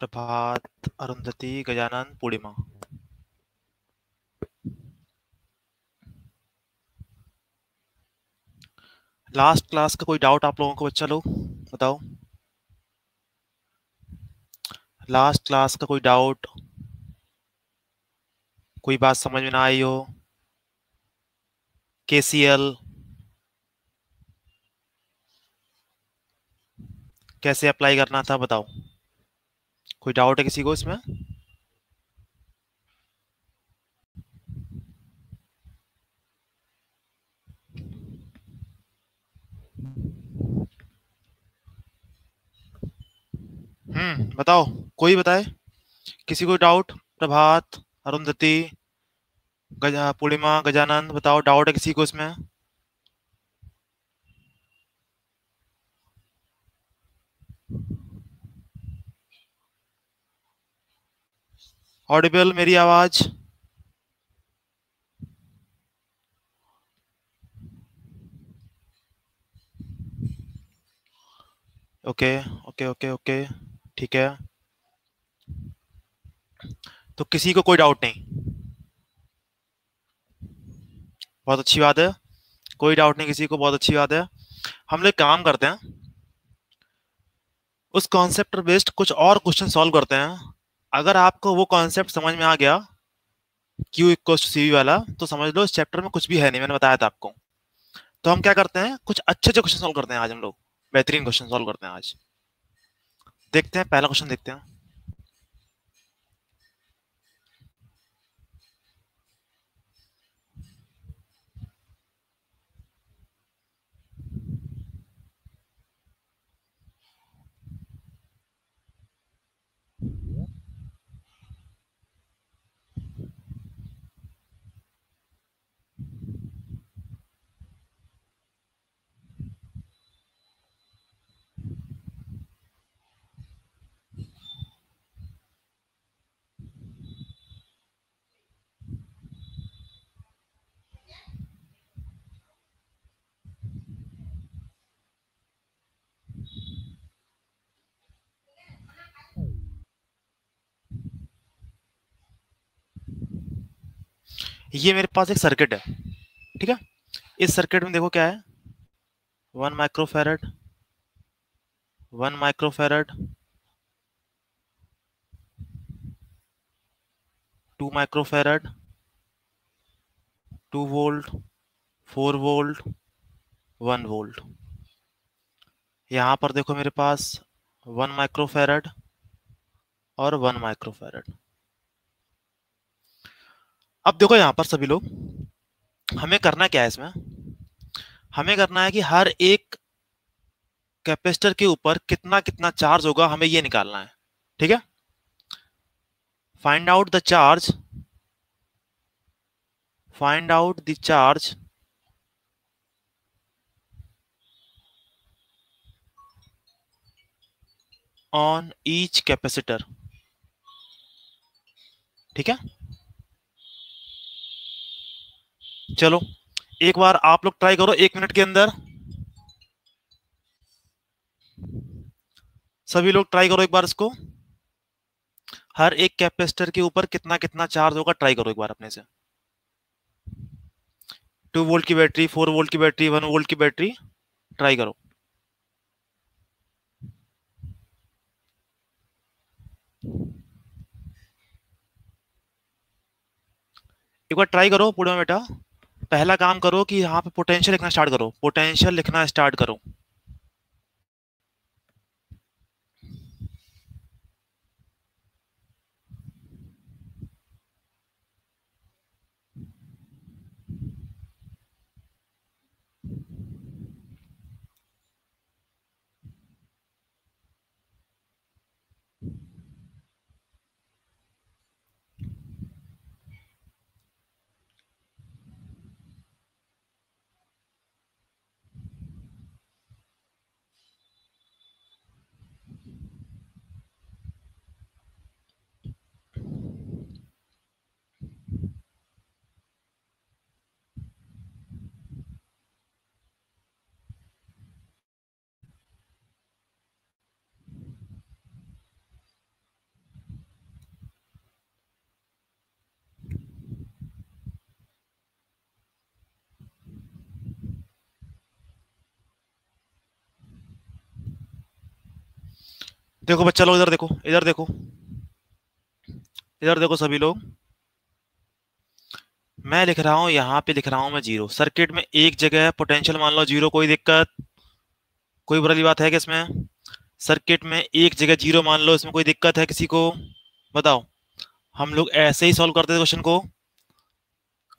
प्रभात, अरुंधति, गजानन, पूर्णिमा। Last class का कोई doubt आप लोगों को, बच्चा लोग बताओ। लास्ट क्लास का कोई डाउट, कोई बात समझ में ना आई हो? केसीएल कैसे अप्लाई करना था बताओ। कोई डाउट है किसी को इसमें? बताओ, कोई बताए, किसी को डाउट? प्रभात, अरुंधति, पूर्णिमा, गजानन, बताओ डाउट है किसी को इसमें? ऑडिबल मेरी आवाज? ओके ओके ओके ओके, ठीक है। तो किसी को कोई डाउट नहीं? बहुत अच्छी बात है, कोई डाउट नहीं किसी को, बहुत अच्छी बात है। हम लोग काम करते हैं, उस कॉन्सेप्ट पर बेस्ड कुछ और क्वेश्चन सॉल्व करते हैं। अगर आपको वो कॉन्सेप्ट समझ में आ गया, क्यू इक्वल टू सी वाला, तो समझ लो इस चैप्टर में कुछ भी है नहीं, मैंने बताया था आपको। तो हम क्या करते हैं, कुछ अच्छे अच्छे क्वेश्चन सॉल्व करते हैं आज हम लोग, बेहतरीन क्वेश्चन सॉल्व करते हैं आज। देखते हैं, पहला क्वेश्चन देखते हैं। ये मेरे पास एक सर्किट है, ठीक है। इस सर्किट में देखो क्या है, 1 microfarad, 1 microfarad, 2 microfarad, 2 volt, 4 volt, 1 volt. यहाँ पर देखो मेरे पास 1 माइक्रोफेरेड और 1 माइक्रोफेरेड। अब देखो यहाँ पर सभी लोग, हमें करना क्या है इसमें, हमें करना है कि हर एक कैपेसिटर के ऊपर कितना कितना चार्ज होगा, हमें ये निकालना है, ठीक है। Find out the charge, find out the charge on each capacitor, ठीक है। चलो एक बार आप लोग ट्राई करो, 1 मिनट के अंदर सभी लोग ट्राई करो एक बार इसको। हर एक कैपेसिटर के ऊपर कितना कितना चार्ज होगा, ट्राई करो एक बार अपने से। 2 वोल्ट की बैटरी, 4 वोल्ट की बैटरी, 1 वोल्ट की बैटरी, ट्राई करो एक बार, ट्राई करो पूरा बेटा। पहला काम करो कि यहाँ पे पोटेंशियल लिखना स्टार्ट करो, पोटेंशियल लिखना स्टार्ट करो। देखो बच्चा लोग, इधर देखो, इधर देखो, इधर देखो सभी लोग। मैं लिख रहा हूँ, यहाँ पे लिख रहा हूँ मैं जीरो। सर्किट में एक जगह पोटेंशियल मान लो जीरो, कोई दिक्कत, कोई बुरी बात है कि इसमें? सर्किट में एक जगह जीरो मान लो, इसमें कोई दिक्कत है किसी को? बताओ। हम लोग ऐसे ही सॉल्व करते थे क्वेश्चन को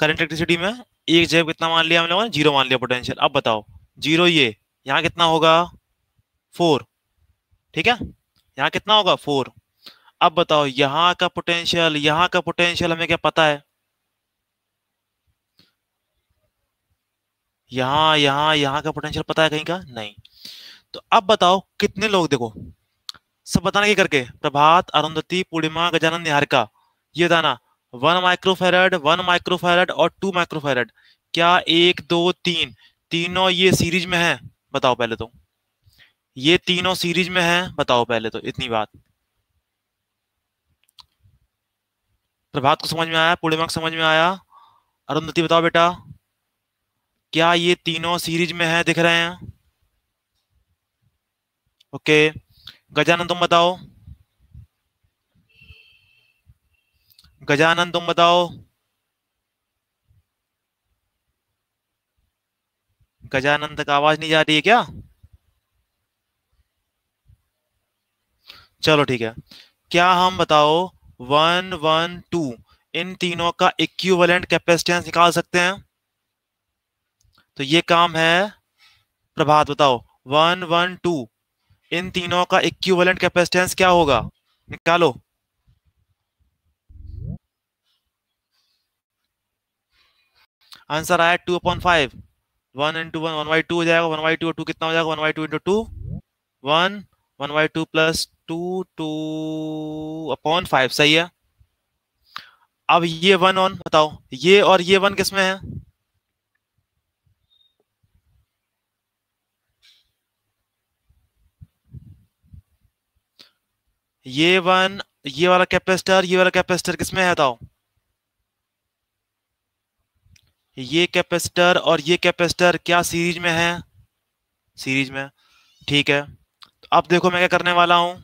करंट इलेक्ट्रिसिटी में। एक जगह कितना मान लिया हम लोगों ने? जीरो मान लिया पोटेंशियल। अब बताओ, जीरो ये, यहाँ कितना होगा? फोर। ठीक है, यहाँ कितना होगा? फोर। अब बताओ, यहाँ का पोटेंशियल, यहाँ का पोटेंशियल हमें क्या पता है? यहाँ का पोटेंशियल पता है कहीं का? नहीं। तो अब बताओ कितने लोग, देखो सब बताना की करके, प्रभात, अरुंधति, पूर्णिमा, गजानन, निहारिका, ये बताना 1 माइक्रोफेरेड, 1 माइक्रोफेरेड और 2 माइक्रोफेरेड, क्या एक दो तीन, तीनों ये सीरीज में है? बताओ पहले तो, ये तीनों सीरीज में है? बताओ पहले तो इतनी बात। प्रभात को समझ में आया? पूर्णिमा को समझ में आया? अरुंधति बताओ बेटा, क्या ये तीनों सीरीज में है, दिख रहे हैं? ओके। गजानन तुम बताओ, गजानन तुम बताओ, गजानन तक आवाज नहीं जा रही है क्या? चलो ठीक है। क्या हम बताओ 1 1 2 इन तीनों का इक्विवेलेंट कैपेसिटेंस निकाल सकते हैं? तो ये काम है। प्रभात बताओ, 1 1 2 इन तीनों का इक्विवेलेंट कैपेसिटेंस क्या होगा? निकालो। आंसर आया 2/5। 1 × 1 1/2 हो जाएगा, 1/2 टू कितना हो जाएगा? 1/2 × 2 1, 1/2 प्लस 2/5 सही है। अब ये वन ऑन बताओ, ये और ये वन किसमें है? ये वन, ये वाला कैपेसिटर, ये वाला कैपेसिटर किसमें है बताओ? ये कैपेसिटर और ये कैपेसिटर क्या सीरीज में है? सीरीज में। ठीक है, तो अब देखो मैं क्या करने वाला हूं,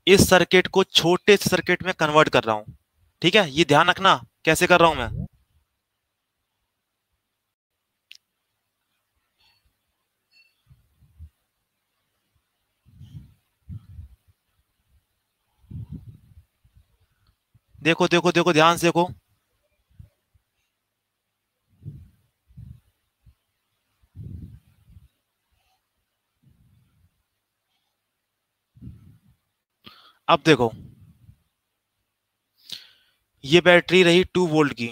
इस सर्किट को छोटे से सर्किट में कन्वर्ट कर रहा हूं। ठीक है, ये ध्यान रखना कैसे कर रहा हूं मैं। देखो देखो देखो, ध्यान से देखो। अब देखो, ये बैटरी रही 2 वोल्ट की,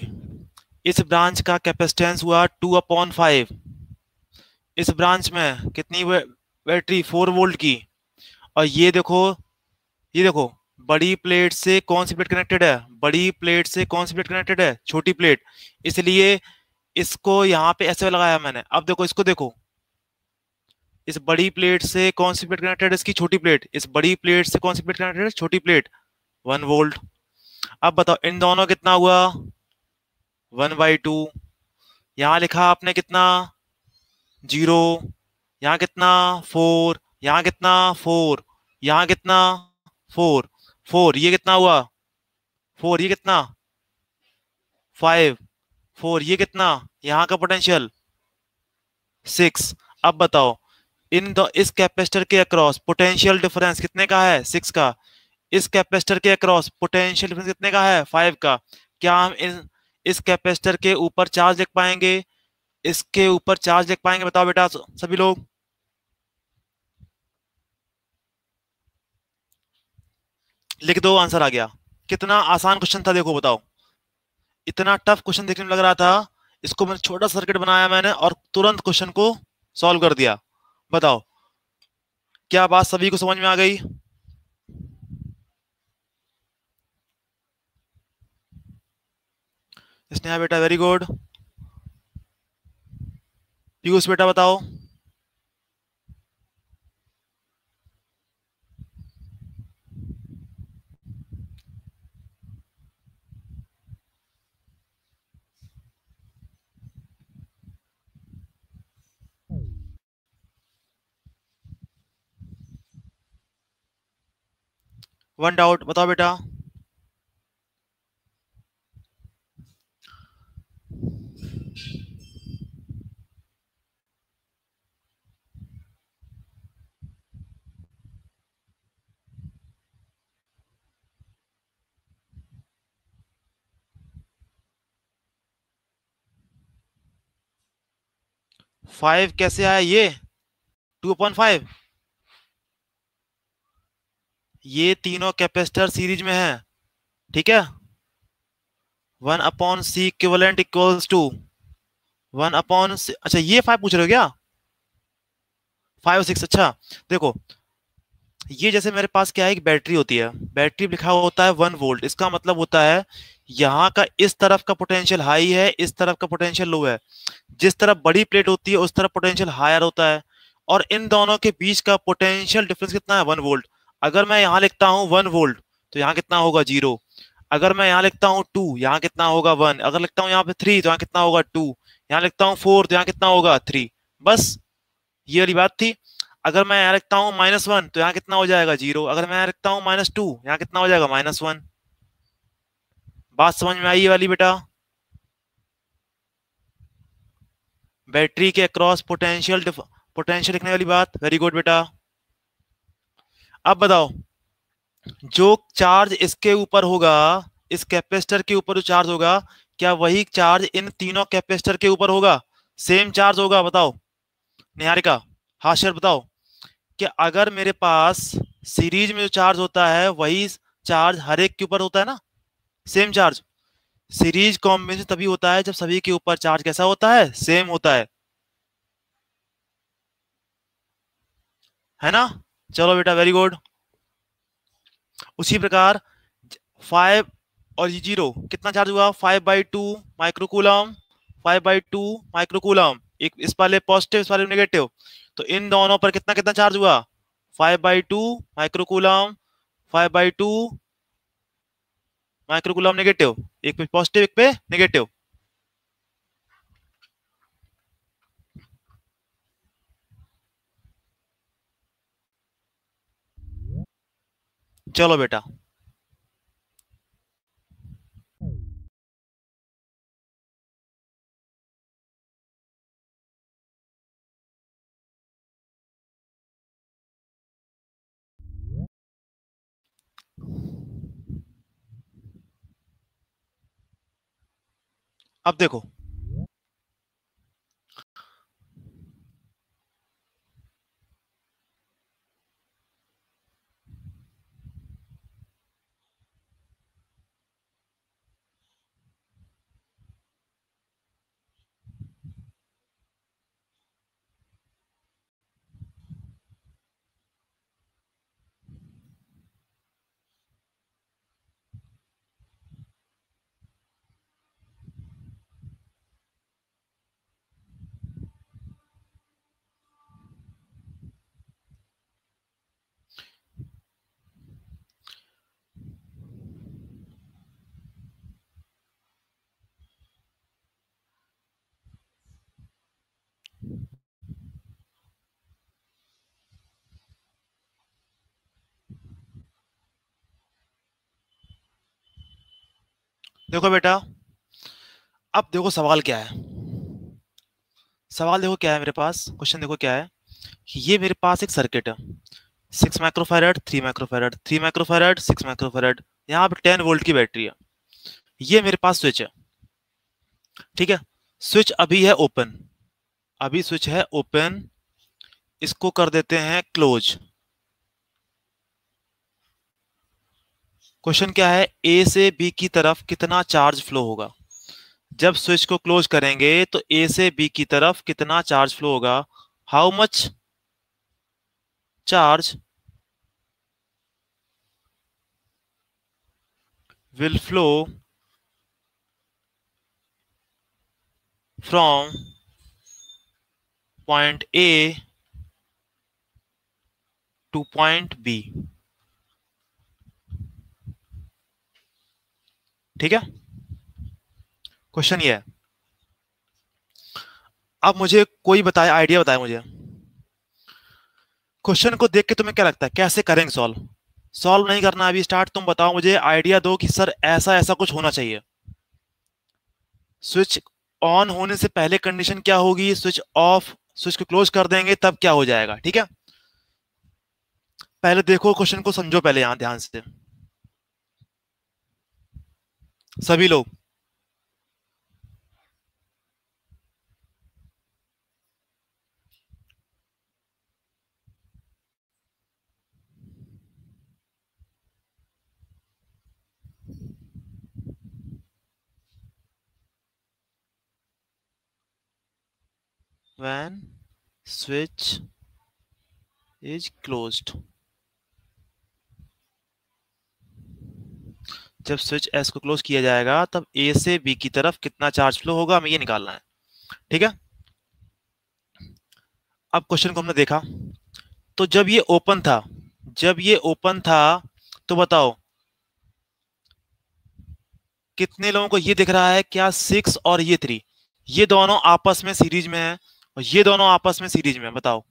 इस ब्रांच का कैपेसिटेंस हुआ 2/5। इस ब्रांच में कितनी बैटरी? 4 वोल्ट की। और ये देखो, ये देखो, बड़ी प्लेट से कौन सी प्लेट कनेक्टेड है? बड़ी प्लेट से कौन सी प्लेट कनेक्टेड है? छोटी प्लेट। इसलिए इसको यहाँ पे ऐसे लगाया मैंने। अब देखो, इसको देखो, इस बड़ी प्लेट से कौन सी प्लेट कनेक्टेड है? इसकी छोटी प्लेट। इस बड़ी प्लेट से कौन सी प्लेट कनेक्टेड है? छोटी प्लेट। 1 वोल्ट। अब बताओ इन दोनों कितना हुआ? 1/2। यहाँ लिखा आपने कितना? जीरो। यहाँ कितना? फोर। यहाँ कितना? फोर। यहाँ कितना? फोर। फोर, ये कितना हुआ? फोर, ये कितना? 5। फोर, ये कितना? यहाँ का पोटेंशियल 6। अब बताओ, इन दो, इस कैपेसिटर के अक्रॉस पोटेंशियल डिफरेंस कितने का है? 6 का। इस कैपेसिटर के अक्रॉस पोटेंशियल डिफरेंस कितने का है? 5 का। क्या हम इस कैपेसिटर के ऊपर चार्ज लिख पाएंगे? इसके ऊपर चार्ज लिख पाएंगे? बताओ बेटा सभी लोग। लिख दो, आंसर आ गया। कितना आसान क्वेश्चन था, देखो बताओ। इतना टफ क्वेश्चन देखने में लग रहा था, इसको मैंने छोटा सर्किट बनाया मैंने और तुरंत क्वेश्चन को सॉल्व कर दिया। बताओ, क्या बात सभी को समझ में आ गई? स्नेहा बेटा वेरी गुड। पीयूष बेटा बताओ। वन डाउट, बताओ बेटा। 5 कैसे आया ये? 2/5। ये तीनों कैपेसिटर सीरीज में है, ठीक है। 1/c equivalent equals to 1/c। अच्छा ये 5 पूछ रहे हो क्या? 5 और 6, अच्छा। देखो, ये जैसे मेरे पास क्या है, एक बैटरी होती है, बैटरी लिखा हुआ होता है 1 वोल्ट। इसका मतलब होता है यहाँ का इस तरफ का पोटेंशियल हाई है, इस तरफ का पोटेंशियल लो है। जिस तरफ बड़ी प्लेट होती है उस तरफ पोटेंशियल हायर होता है, और इन दोनों के बीच का पोटेंशियल डिफरेंस कितना है? 1 वोल्ट। अगर मैं यहाँ लिखता हूँ 1 वोल्ट, तो यहाँ कितना होगा? 0। अगर मैं यहाँ लिखता हूँ 2, यहाँ कितना होगा? 1। अगर लिखता हूँ यहाँ पे 3, तो यहाँ कितना होगा? 2। यहाँ लिखता हूँ 4, तो यहाँ कितना होगा? 3। बस ये वाली बात थी। अगर मैं यहाँ लिखता हूँ -1, तो यहाँ कितना हो जाएगा? 0। अगर मैं यहाँ लिखता हूँ -2, यहाँ कितना हो जाएगा? -1। बात समझ में आई ये वाली बेटा? बैटरी के अक्रॉस पोटेंशियल लिखने वाली बात, वेरी गुड बेटा। अब बताओ, जो चार्ज इसके ऊपर होगा, इस कैपेसिटर के ऊपर जो चार्ज होगा, क्या वही चार्ज इन तीनों कैपेसिटर के ऊपर होगा? सेम चार्ज होगा? बताओ निहारिका, हाँ सर बताओ। कि अगर मेरे पास सीरीज में जो चार्ज होता है वही चार्ज हर एक के ऊपर होता है ना, सेम चार्ज। सीरीज कॉम्बिनेशन तभी होता है जब सभी के ऊपर चार्ज कैसा होता है? सेम होता है ना। चलो बेटा, वेरी गुड। उसी प्रकार 5 और 0 कितना चार्ज हुआ? 5/2 माइक्रोकूलम। 5/2 माइक्रोकूलम, एक इस वाले पॉजिटिव, इस वाले नेगेटिव। तो इन दोनों पर कितना कितना चार्ज हुआ? 5/2 माइक्रोकूलम, 5/2 माइक्रोकूलम नेगेटिव, एक पे पॉजिटिव एक पे नेगेटिव। चलो बेटा, अब देखो, देखो बेटा, अब देखो सवाल क्या है। सवाल देखो क्या है मेरे पास, क्वेश्चन देखो क्या है। ये मेरे पास एक सर्किट है, 6 माइक्रोफैरड, 3 माइक्रोफैरड, 3 माइक्रोफैरड, 6 माइक्रोफैरड। यहाँ पे 10 वोल्ट की बैटरी है। ये मेरे पास स्विच है, ठीक है। स्विच अभी है ओपन, अभी स्विच है ओपन। इसको कर देते हैं क्लोज। क्वेश्चन क्या है? ए से बी की तरफ कितना चार्ज फ्लो होगा? जब स्विच को क्लोज करेंगे तो ए से बी की तरफ कितना चार्ज फ्लो होगा? How much charge will flow from point A to point B? ठीक है, क्वेश्चन ये है। अब मुझे कोई बताए, आइडिया बताए मुझे, क्वेश्चन को देख के तुम्हें क्या लगता है कैसे करेंगे सॉल्व? सॉल्व नहीं करना अभी स्टार्ट, तुम बताओ मुझे, आइडिया दो कि सर ऐसा ऐसा कुछ होना चाहिए। स्विच ऑन होने से पहले कंडीशन क्या होगी, स्विच ऑफ, स्विच को क्लोज कर देंगे तब क्या हो जाएगा, ठीक है। पहले देखो क्वेश्चन को समझो पहले यहां ध्यान से सभी लोग। व्हेन स्विच इज क्लोज्ड, जब स्विच एस को क्लोज किया जाएगा तब ए से बी की तरफ कितना चार्ज फ्लो होगा, हमें ये निकालना है, ठीक है। अब क्वेश्चन को हमने देखा, तो जब ये ओपन था, जब ये ओपन था तो बताओ कितने लोगों को ये दिख रहा है, क्या 6 और ये 3, ये दोनों आपस में सीरीज में है और ये दोनों आपस में सीरीज में है, बताओ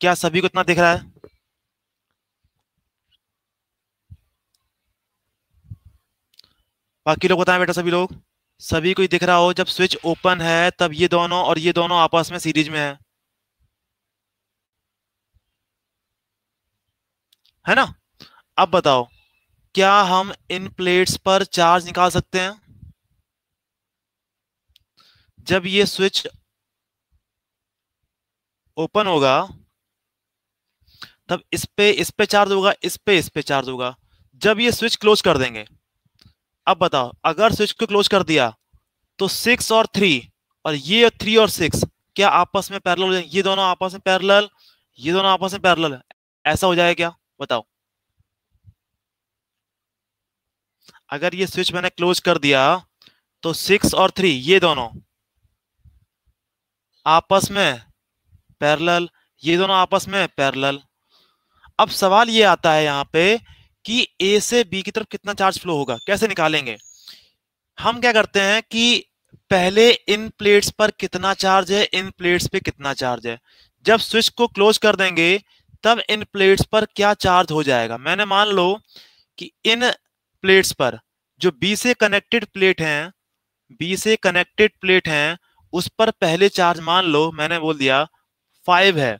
क्या सभी को इतना दिख रहा है। बाकी लोग बताएं बेटा, सभी लोग, सभी को ही दिख रहा हो जब स्विच ओपन है तब ये दोनों और ये दोनों आपस में सीरीज में है ना। अब बताओ क्या हम इन प्लेट्स पर चार्ज निकाल सकते हैं, जब ये स्विच ओपन होगा तब इस पे चार्ज होगा, इस पे चार्ज होगा, जब ये स्विच क्लोज कर देंगे। अब बताओ अगर स्विच को क्लोज कर दिया तो 6 और 3, और ये 3 और 6 क्या आपस में पैरेलल हो जाएंगे, ये दोनों आपस में पैरेलल, ये दोनों आपस में पैरेलल, ऐसा हो जाएगा क्या, बताओ। अगर ये स्विच मैंने क्लोज कर दिया तो 6 और 3 ये दोनों आपस में पैरेलल, ये दोनों आपस में पैरेलल। अब सवाल ये आता है यहाँ पे कि ए से बी की तरफ कितना चार्ज फ्लो होगा, कैसे निकालेंगे। हम क्या करते हैं कि पहले इन प्लेट्स पर कितना चार्ज है, इन प्लेट्स पे कितना चार्ज है, जब स्विच को क्लोज कर देंगे तब इन प्लेट्स पर क्या चार्ज हो जाएगा। मैंने मान लो कि इन प्लेट्स पर जो बी से कनेक्टेड प्लेट हैं, बी से कनेक्टेड प्लेट हैं, उस पर पहले चार्ज मान लो मैंने बोल दिया 5 है।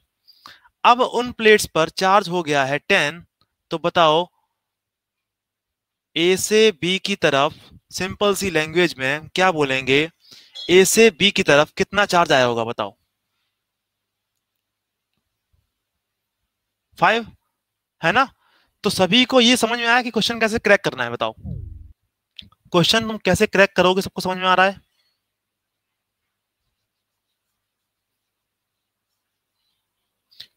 अब उन प्लेट्स पर चार्ज हो गया है 10, तो बताओ ए से बी की तरफ, सिंपल सी लैंग्वेज में क्या बोलेंगे, ए से बी की तरफ कितना चार्ज आया होगा बताओ। 5 है ना। तो सभी को ये समझ में आया कि क्वेश्चन कैसे क्रैक करना है, बताओ क्वेश्चन तुम कैसे क्रैक करोगे, सबको समझ में आ रहा है।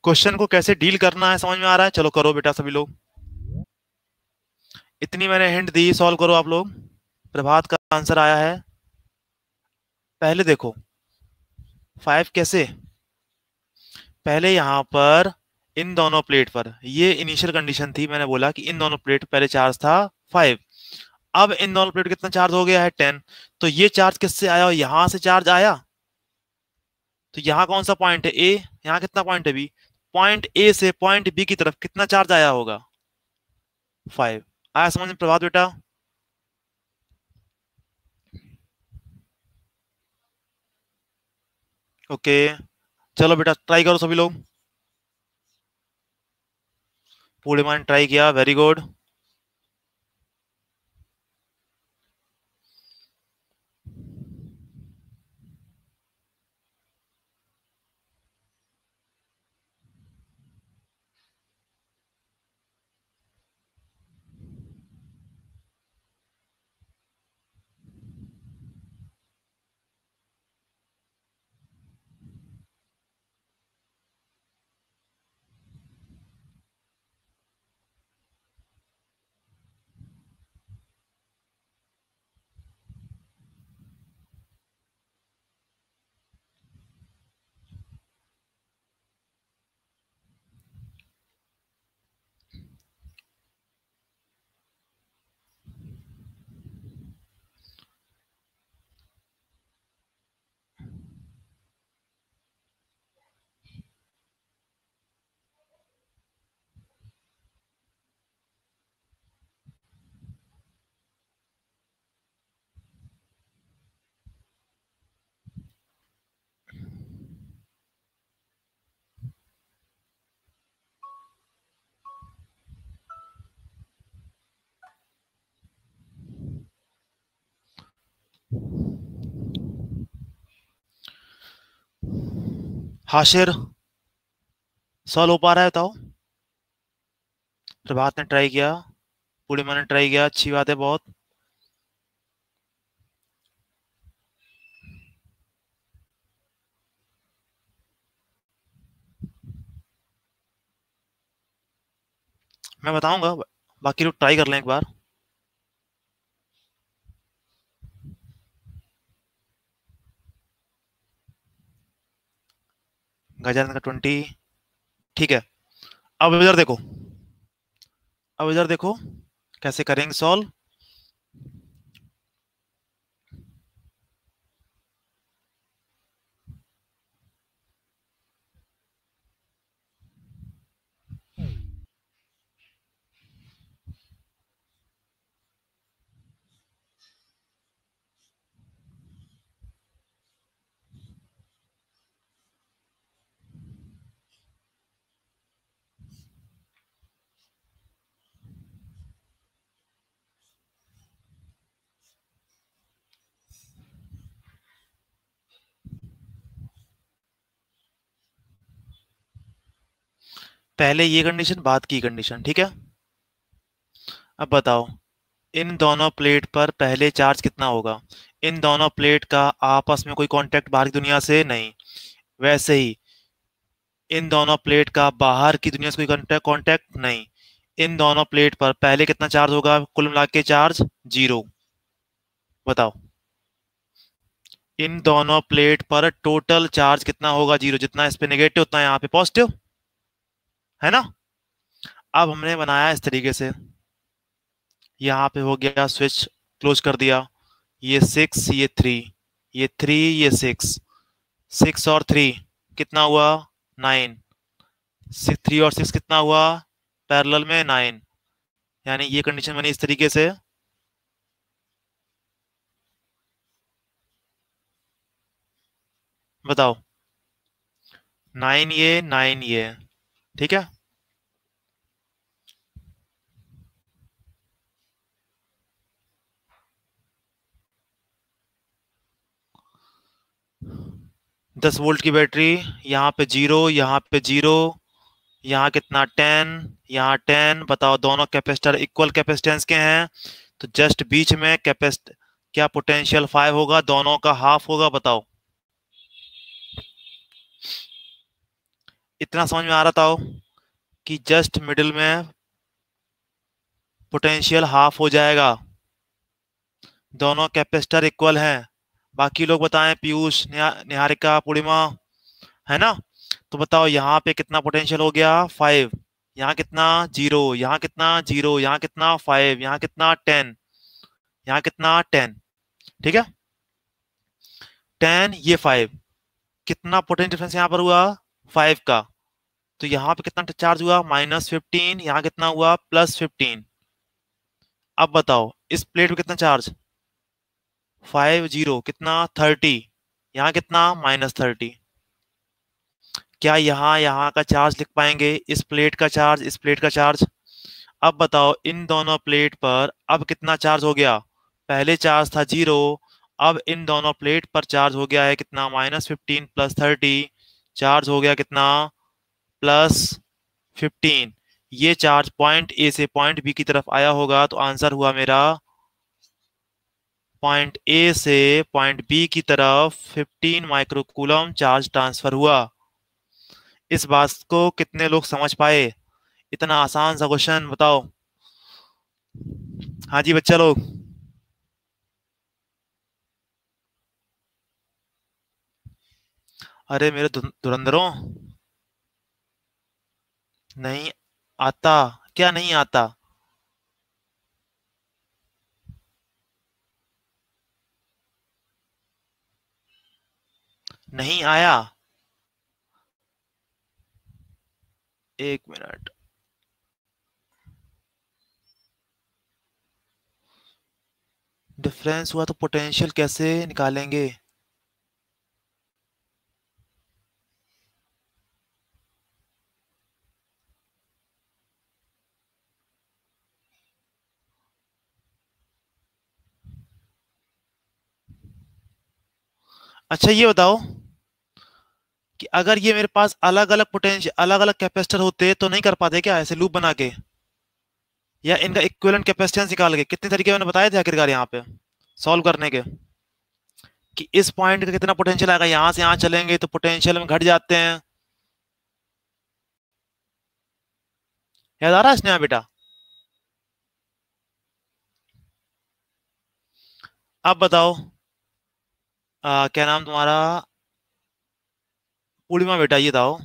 क्वेश्चन को कैसे डील करना है समझ में आ रहा है, चलो करो बेटा सभी लोग। इतनी मैंने हिंट दी, सॉल्व करो आप लोग। प्रभात का आंसर आया है। पहले देखो 5 कैसे, पहले यहां पर इन दोनों प्लेट पर, ये इनिशियल कंडीशन थी, मैंने बोला कि इन दोनों प्लेट पहले चार्ज था 5, अब इन दोनों प्लेट कितना चार्ज हो गया है 10, तो ये चार्ज किससे आया, यहां से चार्ज आया, तो यहाँ कौन सा पॉइंट है ए, यहाँ कितना पॉइंट है बी, पॉइंट ए से पॉइंट बी की तरफ कितना चार्ज आया होगा 5। आया समझ में प्रभात बेटा। ओके चलो बेटा ट्राई करो सभी लोग। पूर्णिमा ने ट्राई किया, वेरी गुड। हाशिर सॉल्व हो पा रहा है बताओ? प्रभात ने ट्राई किया, पूर्णिमा ने ट्राई किया, अच्छी बात है बहुत। मैं बताऊंगा, बाकी लोग ट्राई कर लें एक बार। गजानन का 20। ठीक है, अब इधर देखो, अब इधर देखो कैसे करेंगे सॉल्व। पहले ये कंडीशन, बाद की कंडीशन, ठीक है। अब बताओ, इन दोनों प्लेट पर पहले चार्ज कितना होगा? इन दोनों प्लेट का आपस में कोई कांटेक्ट बाहर की दुनिया से नहीं, वैसे ही इन दोनों प्लेट का बाहर की दुनिया से कोई कांटेक्ट नहीं। इन दोनों प्लेट पर पहले कितना चार्ज होगा? कुल मिला के चार्ज 0। बताओ, इन दोनों प्लेट पर टोटल चार्ज कितना होगा? 0। जितना इस पे नेगेटिव उतना यहाँ पे पॉजिटिव, है ना। अब हमने बनाया इस तरीके से, यहाँ पे हो गया स्विच, क्लोज कर दिया। ये 6, ये 3, ये 3, ये 6, 6 और 3 कितना हुआ? 9। 3 और 6 कितना हुआ? पैरेलल में 9। यानी ये कंडीशन बनी इस तरीके से। बताओ, 9 ये, 9 ये, ठीक है। 10 वोल्ट की बैटरी, यहाँ पे 0, यहाँ पे 0, यहाँ कितना 10, यहाँ 10। बताओ, दोनों कैपेसिटर इक्वल कैपेसिटेंस के हैं, तो जस्ट बीच में कैपेसिट क्या पोटेंशियल 5 होगा? दोनों का हाफ होगा। बताओ, इतना समझ में आ रहा था कि जस्ट मिडिल में पोटेंशियल हाफ हो जाएगा, दोनों कैपेसिटर इक्वल हैं। बाकी लोग बताएं, पीयूष, निहारिका, पूर्णिमा, है ना। तो बताओ, यहाँ पे कितना पोटेंशियल हो गया? 5। यहाँ कितना? 0। यहाँ कितना? 0। यहाँ कितना? 5। यहाँ कितना? 10। यहाँ कितना? 10। ठीक है, 10 ये 5, कितना पोटेंशियल डिफरेंस यहाँ पर हुआ? 5 का। तो यहाँ पे कितना चार्ज हुआ? -15। यहाँ कितना हुआ? +15। अब बताओ, इस प्लेट पे कितना चार्ज? 5, 0, कितना? 30। यहाँ कितना? -30। क्या यहाँ यहाँ का चार्ज लिख पाएंगे? इस प्लेट का चार्ज, इस प्लेट का चार्ज। अब बताओ, इन दोनों प्लेट पर अब कितना चार्ज हो गया? पहले चार्ज था 0, अब इन दोनों प्लेट पर चार्ज हो गया है कितना? -15 +30, चार्ज हो गया कितना? +15। ये चार्ज पॉइंट ए से पॉइंट बी की तरफ आया होगा, तो आंसर हुआ मेरा पॉइंट ए से पॉइंट बी की तरफ 15 माइक्रोकूलम चार्ज ट्रांसफर हुआ। इस बात को कितने लोग समझ पाए? इतना आसान सा क्वेश्चन, बताओ। हाँ जी बच्चा लोग। अरे मेरे धुरंधरों, नहीं आता? क्या नहीं आता? नहीं आया? 1 मिनट। डिफरेंस हुआ तो पोटेंशियल कैसे निकालेंगे? अच्छा ये बताओ, कि अगर ये मेरे पास अलग अलग पोटेंशियल अलग अलग कैपेसिटर होते तो नहीं कर पाते क्या ऐसे लूप बना के, या इनका इक्विवेलेंट कैपेसिटेंस निकाल के। कितने तरीके मैंने बताए थे आखिरकार यहाँ पे सॉल्व करने के, कि इस पॉइंट का कितना पोटेंशियल आएगा, यहां से यहां चलेंगे तो पोटेंशियल में घट जाते हैं। याद आ रहा है स्नेहा बेटा? अब बताओ, क्या नाम तुम्हारा? पूर्णिमा बेटा, ये बताओ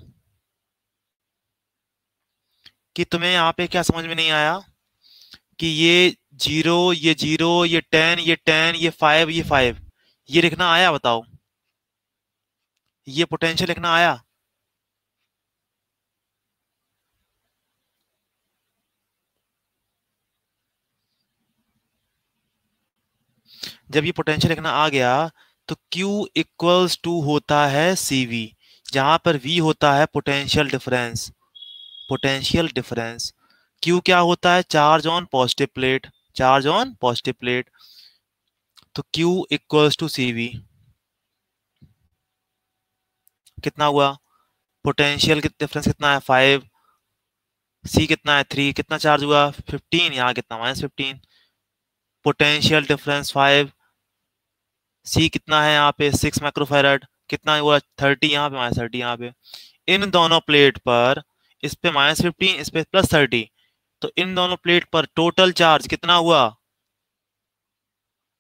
कि तुम्हें यहाँ पे क्या समझ में नहीं आया कि ये जीरो, ये जीरो, ये टेन, ये टेन, ये फाइव, ये फाइव, ये लिखना आया? बताओ, ये पोटेंशियल लिखना आया? जब ये पोटेंशियल लिखना आ गया तो Q इक्वल्स टू होता है CV, जहां पर V होता है potential difference. Potential difference Q क्या होता है? Charge on positive plate, charge on positive plate. तो Q इक्वल्स टू CV कितना हुआ? पोटेंशियल डिफरेंस कितना है? 5, C कितना है? 3, कितना चार्ज हुआ? 15, यहाँ कितना? -15। पोटेंशियल डिफरेंस 5, C कितना है यहाँ पे? 6 माइक्रोफैराड, कितना हुआ? 30, यहाँ पे -30, यहाँ पे इन दोनों प्लेट पर, इस पे -15, इस पे +30, तो इन दोनों प्लेट पर टोटल चार्ज कितना हुआ?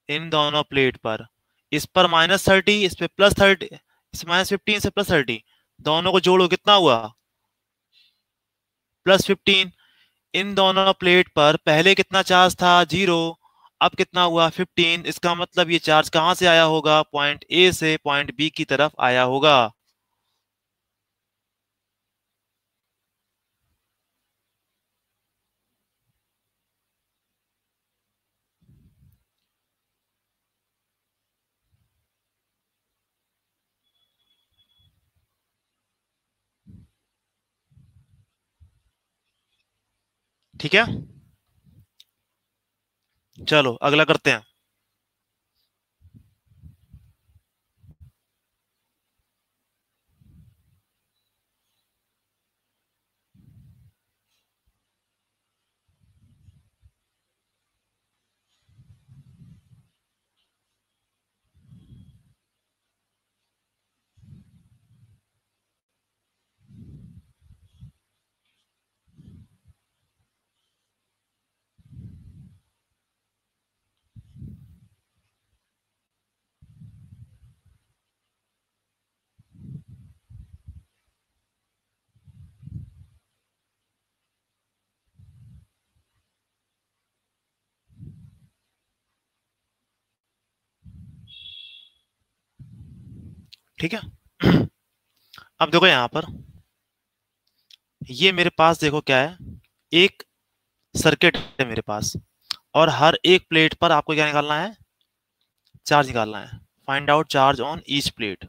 इन दोनों प्लेट पर, इस पर -30, इस पे +30, इस -15 से +30, दोनों को जोड़ो कितना हुआ? +15। इन दोनों प्लेट पर पहले कितना चार्ज था? 0, अब कितना हुआ? 15। इसका मतलब ये चार्ज कहां से आया होगा? पॉइंट ए से पॉइंट बी की तरफ आया होगा। ठीक है, चलो अगला करते हैं। ठीक है, अब देखो यहां पर, ये मेरे पास देखो क्या है, एक सर्किट है मेरे पास, और हर एक प्लेट पर आपको क्या निकालना है? चार्ज निकालना है। Find out charge on each plate.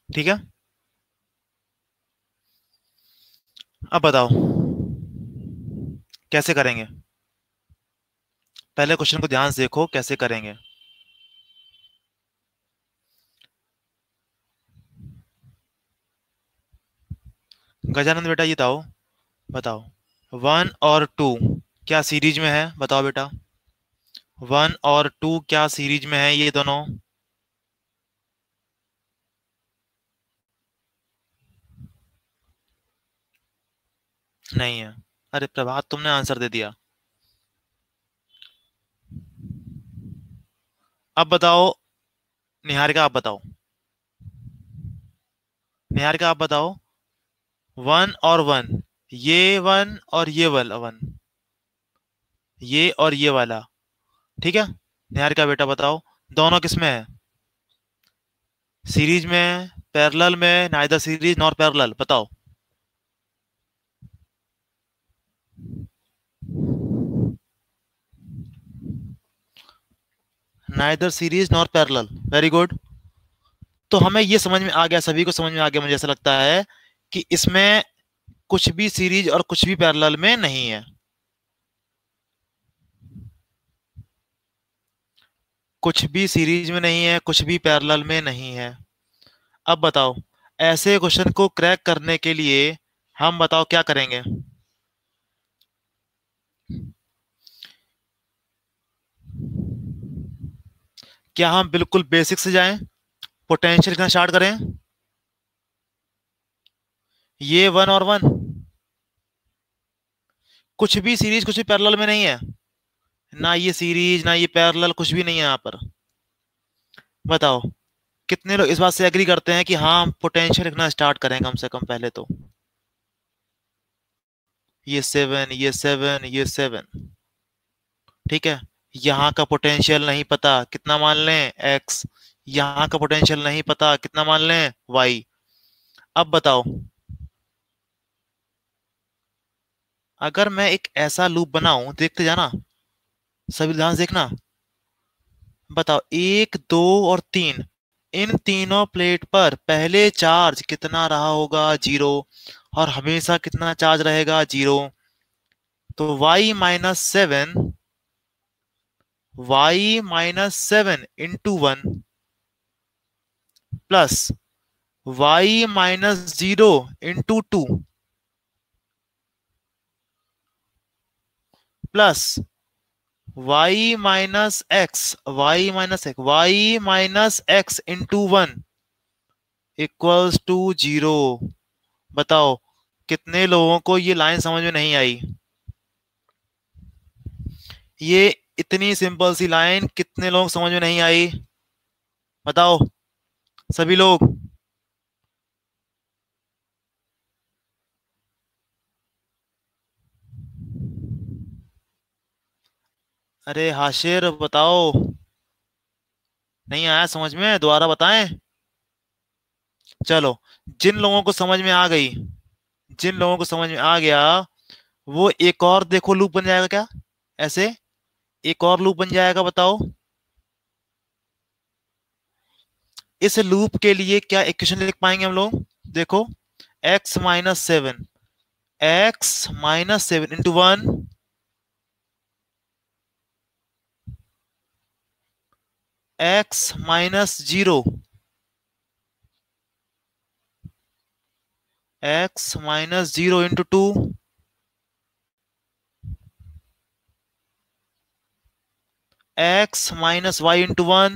ठीक है, अब बताओ कैसे करेंगे। पहले क्वेश्चन को ध्यान से देखो कैसे करेंगे। गजानंद बेटा ये बताओ, बताओ 1 और 2 क्या सीरीज में है? बताओ बेटा, 1 और 2 क्या सीरीज में है ये दोनों? नहीं है। अरे प्रभात, तुमने आंसर दे दिया। अब बताओ निहारिका, आप बताओ, निहारिका आप बताओ, 1 और 1, ये 1 और ये वाला 1, ये और ये वाला, ठीक है? निहारिका बेटा बताओ, दोनों किसमें है? सीरीज में, पैरेलल में, नाइदर सीरीज नॉर पैरेलल, बताओ। Neither series nor parallel, very good. तो हमें ये समझ में आ गया, सभी को समझ में आ गया मुझे ऐसा लगता है कि इसमें कुछ भी सीरीज और कुछ भी पैरेलल में नहीं है। कुछ भी सीरीज में नहीं है, कुछ भी पैरेलल में नहीं है। अब बताओ, ऐसे क्वेश्चन को क्रैक करने के लिए हम बताओ क्या करेंगे। क्या हम बिल्कुल बेसिक से जाएं, पोटेंशियल लिखना स्टार्ट करें, ये वन और वन, कुछ भी सीरीज कुछ भी पैरेलल में नहीं है, ना ये सीरीज ना ये पैरेलल, कुछ भी नहीं है यहाँ पर। बताओ कितने लोग इस बात से एग्री करते हैं कि हाँ हम पोटेंशियल लिखना स्टार्ट करें कम से कम पहले तो। ये सेवन, ये सेवन, ये सेवन, ठीक है। यहाँ का पोटेंशियल नहीं पता, कितना मान लें x। यहाँ का पोटेंशियल नहीं पता, कितना मान लें y। अब बताओ, अगर मैं एक ऐसा लूप बनाऊं, देखते जाना, सभी ध्यान से देखना। बताओ एक, दो और तीन, इन तीनों प्लेट पर पहले चार्ज कितना रहा होगा, जीरो। और हमेशा कितना चार्ज रहेगा, जीरो। तो y-7, y-7 into one plus y-0 into two plus y-x into one equals two zero. बताओ कितने लोगों को ये लाइन समझ में नहीं आई। ये इतनी सिंपल सी लाइन कितने लोग समझ में नहीं आई, बताओ सभी लोग। अरे हाशिर बताओ, नहीं आया समझ में, दोबारा बताएं। चलो, जिन लोगों को समझ में आ गई, जिन लोगों को समझ में आ गया, वो एक और देखो लूप बन जाएगा क्या, ऐसे एक और लूप बन जाएगा। बताओ इस लूप के लिए क्या इक्वेशन लिख पाएंगे हम लोग, देखो x-7, x-7 into one x-0, x-0 into two x-y into one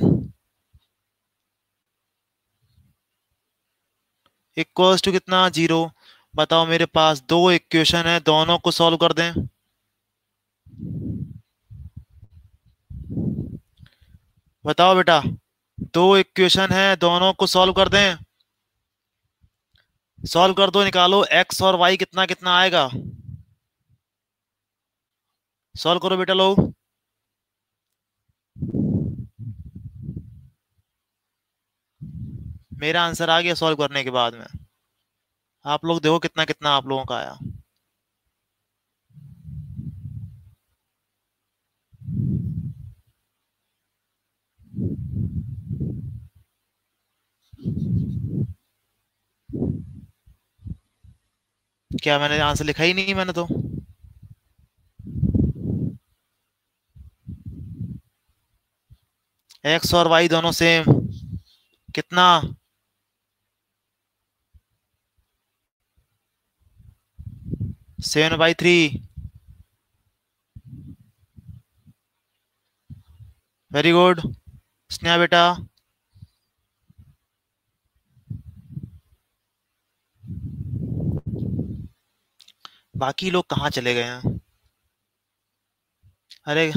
equals two कितना, जीरो। बताओ मेरे पास दो इक्वेशन है, दोनों को सॉल्व कर दें। बताओ बेटा, दो इक्वेशन है, दोनों को सॉल्व कर दें। सॉल्व कर दो, निकालो x और y कितना कितना आएगा। सॉल्व करो बेटा लोग। मेरा आंसर आ गया सॉल्व करने के बाद में, आप लोग देखो कितना कितना आप लोगों का आया। क्या मैंने आंसर लिखा ही नहीं, मैंने तो। x और y दोनों सेम, कितना, 7/3। वेरी गुड स्नेहा बेटा। बाकी लोग कहाँ चले गए हैं। अरे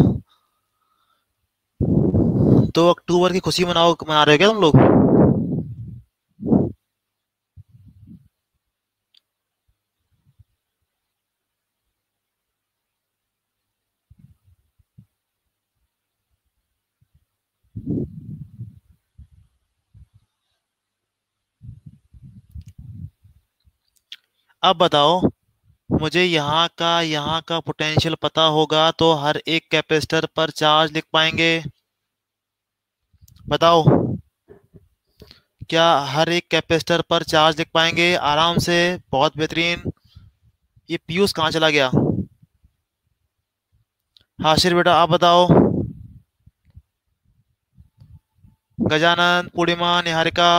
2 अक्टूबर की खुशी मना रहे हो क्या तुम लोग। अब बताओ, मुझे यहाँ का पोटेंशियल पता होगा तो हर एक कैपेसिटर पर चार्ज लिख पाएंगे। बताओ क्या हर एक कैपेसिटर पर चार्ज लिख पाएंगे? आराम से, बहुत बेहतरीन। ये पीयूष कहाँ चला गया? हाशिर बेटा आप बताओ। गजानन, पूर्णिमा, निहारिका,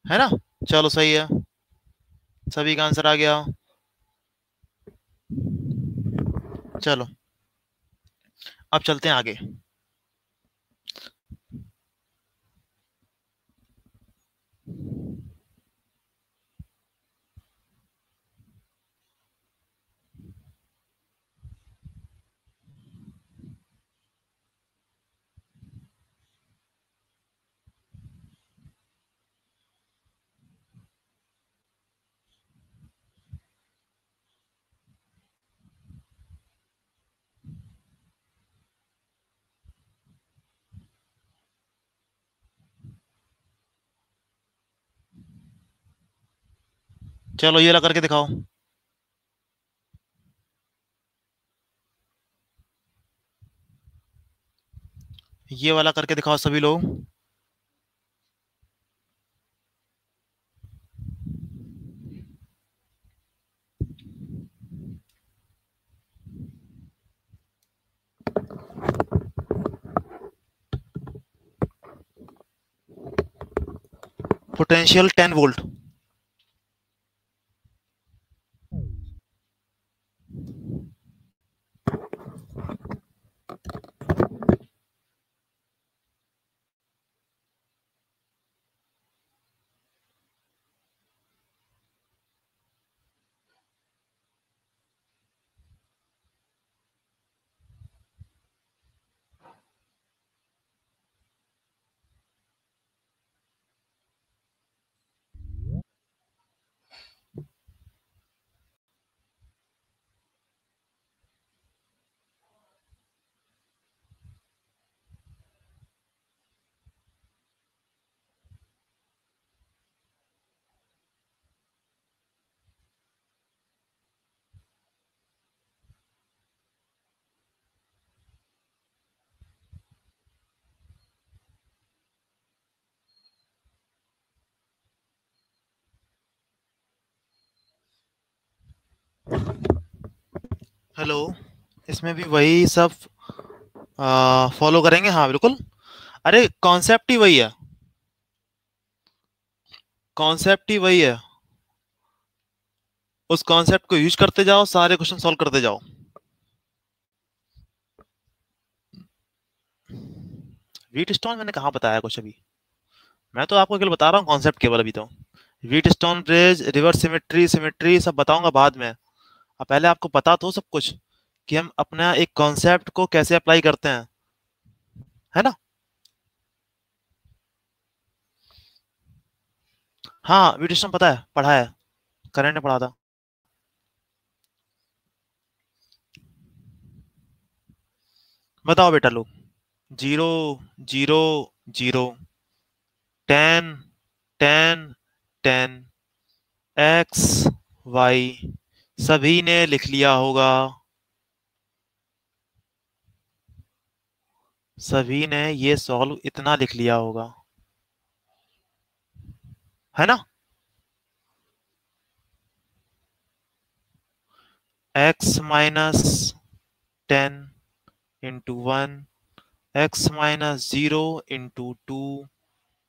है ना? चलो सही है, सभी का आंसर आ गया। चलो अब चलते हैं आगे। चलो ये ला करके दिखाओ। ये वाला करके दिखाओ सभी लोग। Potential 10 volt. हेलो, इसमें भी वही सब फॉलो करेंगे? हाँ बिल्कुल। अरे कॉन्सेप्ट ही वही है, कॉन्सेप्ट ही वही है। उस कॉन्सेप्ट को यूज करते जाओ, सारे क्वेश्चन सॉल्व करते जाओ। व्हीट स्टोन मैंने कहाँ बताया कुछ अभी? मैं तो आपको केवल बता रहा हूँ कॉन्सेप्ट केवल अभी तो। Wheat stone bridge, reverse symmetry, symmetry सब बताऊंगा बाद में। अब पहले आपको पता तो सब कुछ कि हम अपना एक कॉन्सेप्ट को कैसे अप्लाई करते हैं, है ना? हाँ व्हीट स्टोन पता है, पढ़ा है, करंट ने पढ़ा था। बताओ बेटा लोग। 0 0 0, 10 10 10, एक्स वाई सभी ने लिख लिया होगा, सभी ने ये सॉल्व इतना लिख लिया होगा, है ना? x-10 × 1, x-0 × 2,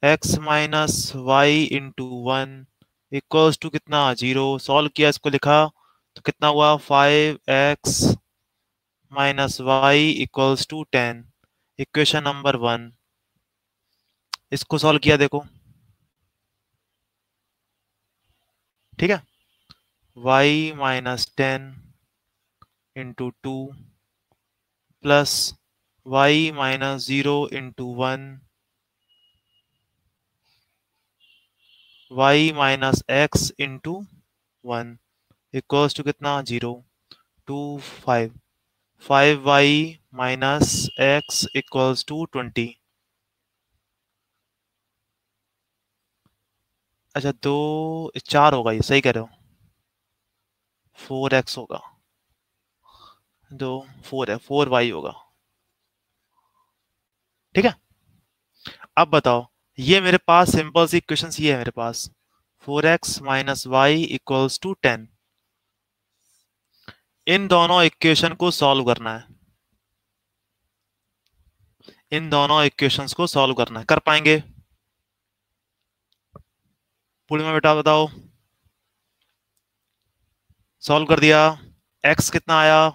x-y × 1 equals two कितना? 0। सॉल्व किया, इसको लिखा तो कितना हुआ? 5x - y = 10। Equation number 1। इसको सॉल्व किया देखो, ठीक है। y - 10 × 2 plus y - 0 × 1, y - x × 1 equals two कितना? 0 2 5। 5y - x = 20। अच्छा 4 होगा, ये सही कह रहे हो। 4x होगा, 4 है, 4y होगा। ठीक है। अब बताओ, ये मेरे पास सिंपल सी इक्वेशन ये है मेरे पास, 4x - y = 10। इन दोनों इक्वेशन को सॉल्व करना है, इन दोनों इक्वेशंस को सॉल्व करना है। कर पाएंगे? पूर्णिमा बेटा बताओ। सॉल्व कर दिया। x कितना आया?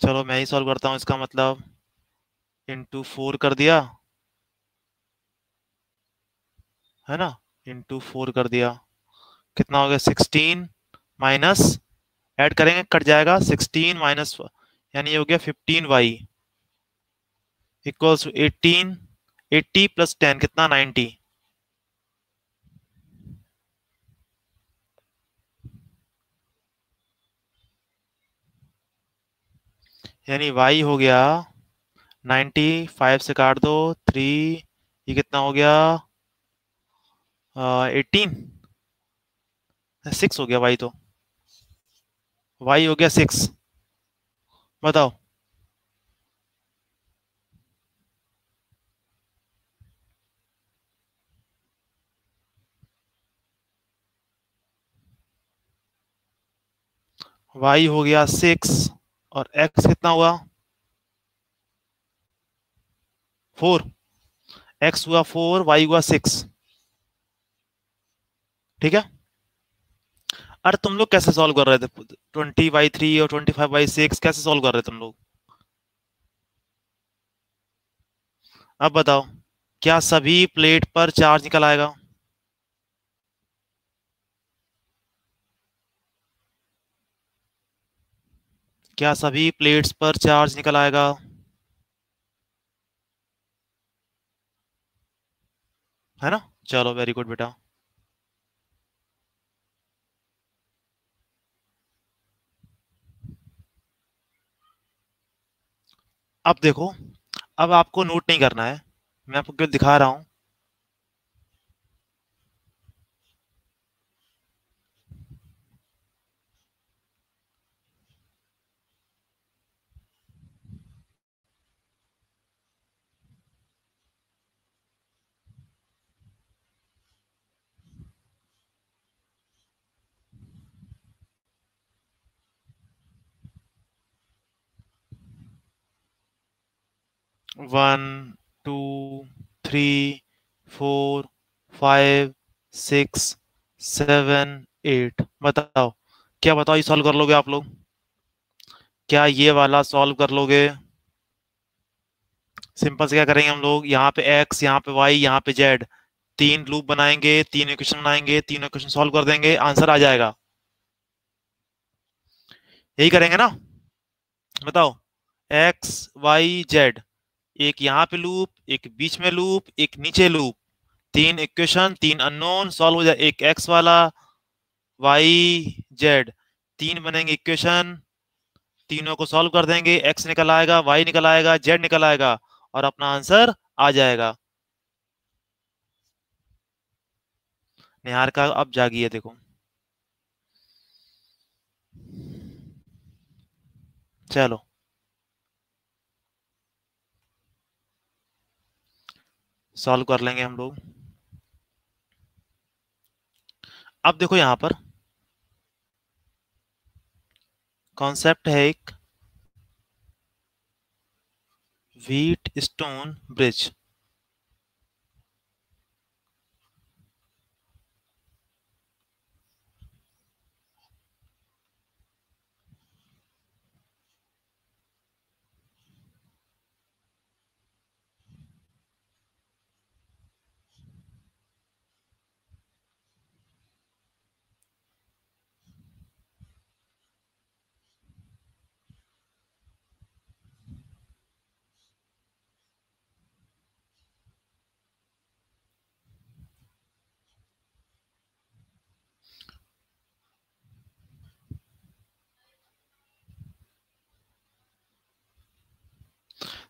चलो मैं ही सॉल्व करता हूँ, इसका मतलब इंटू 4 कर दिया, है ना, इंटू 4 कर दिया। कितना हो गया? 16 माइनस, ऐड करेंगे कट जाएगा, 16 माइनस, यानी ये हो गया 15y इक्वल्स 18, 80 + 10 कितना? 90। यानी y हो गया 90, 5 से काट दो 3, ये कितना हो गया? 18, 6 हो गया y तो, y हो गया 6। बताओ। y हो गया 6 और x कितना हुआ? 4। x हुआ 4, y हुआ 6। ठीक है। अरे तुम लोग कैसे सॉल्व कर रहे थे? 20/3 और 25/6 कैसे सॉल्व कर रहे थे तुम लोग? अब बताओ, क्या सभी प्लेट पर चार्ज निकल आएगा? क्या सभी प्लेट्स पर चार्ज निकल आएगा? है ना? चलो वेरी गुड बेटा। अब देखो, अब आपको नोट नहीं करना है, मैं आपको केवल दिखा रहा हूं। 1, 2, 3, 4, 5, 6, 7, 8। बताओ, क्या बताओ, ये सॉल्व कर लोगे आप लोग? क्या ये वाला सॉल्व कर लोगे? सिंपल से क्या करेंगे हम लोग, यहाँ पे x, यहाँ पे y, यहाँ पे z, तीन लूप बनाएंगे, तीन इक्वेशन बनाएंगे, तीन इक्वेशन सॉल्व कर देंगे, आंसर आ जाएगा। यही करेंगे ना? बताओ, x y z, एक यहाँ पे लूप, एक बीच में लूप, एक नीचे लूप, तीन इक्वेशन, तीन अननोन, सॉल्व हो जाए। एक x वाला, y z, तीन बनेंगे इक्वेशन, तीनों को सॉल्व कर देंगे, x निकल आएगा, y निकल आएगा, z निकल आएगा, और अपना आंसर आ जाएगा। निहार का अब जागी है देखो। चलो सॉल्व कर लेंगे हम लोग। अब देखो यहां पर कॉन्सेप्ट है एक व्हीट स्टोन ब्रिज।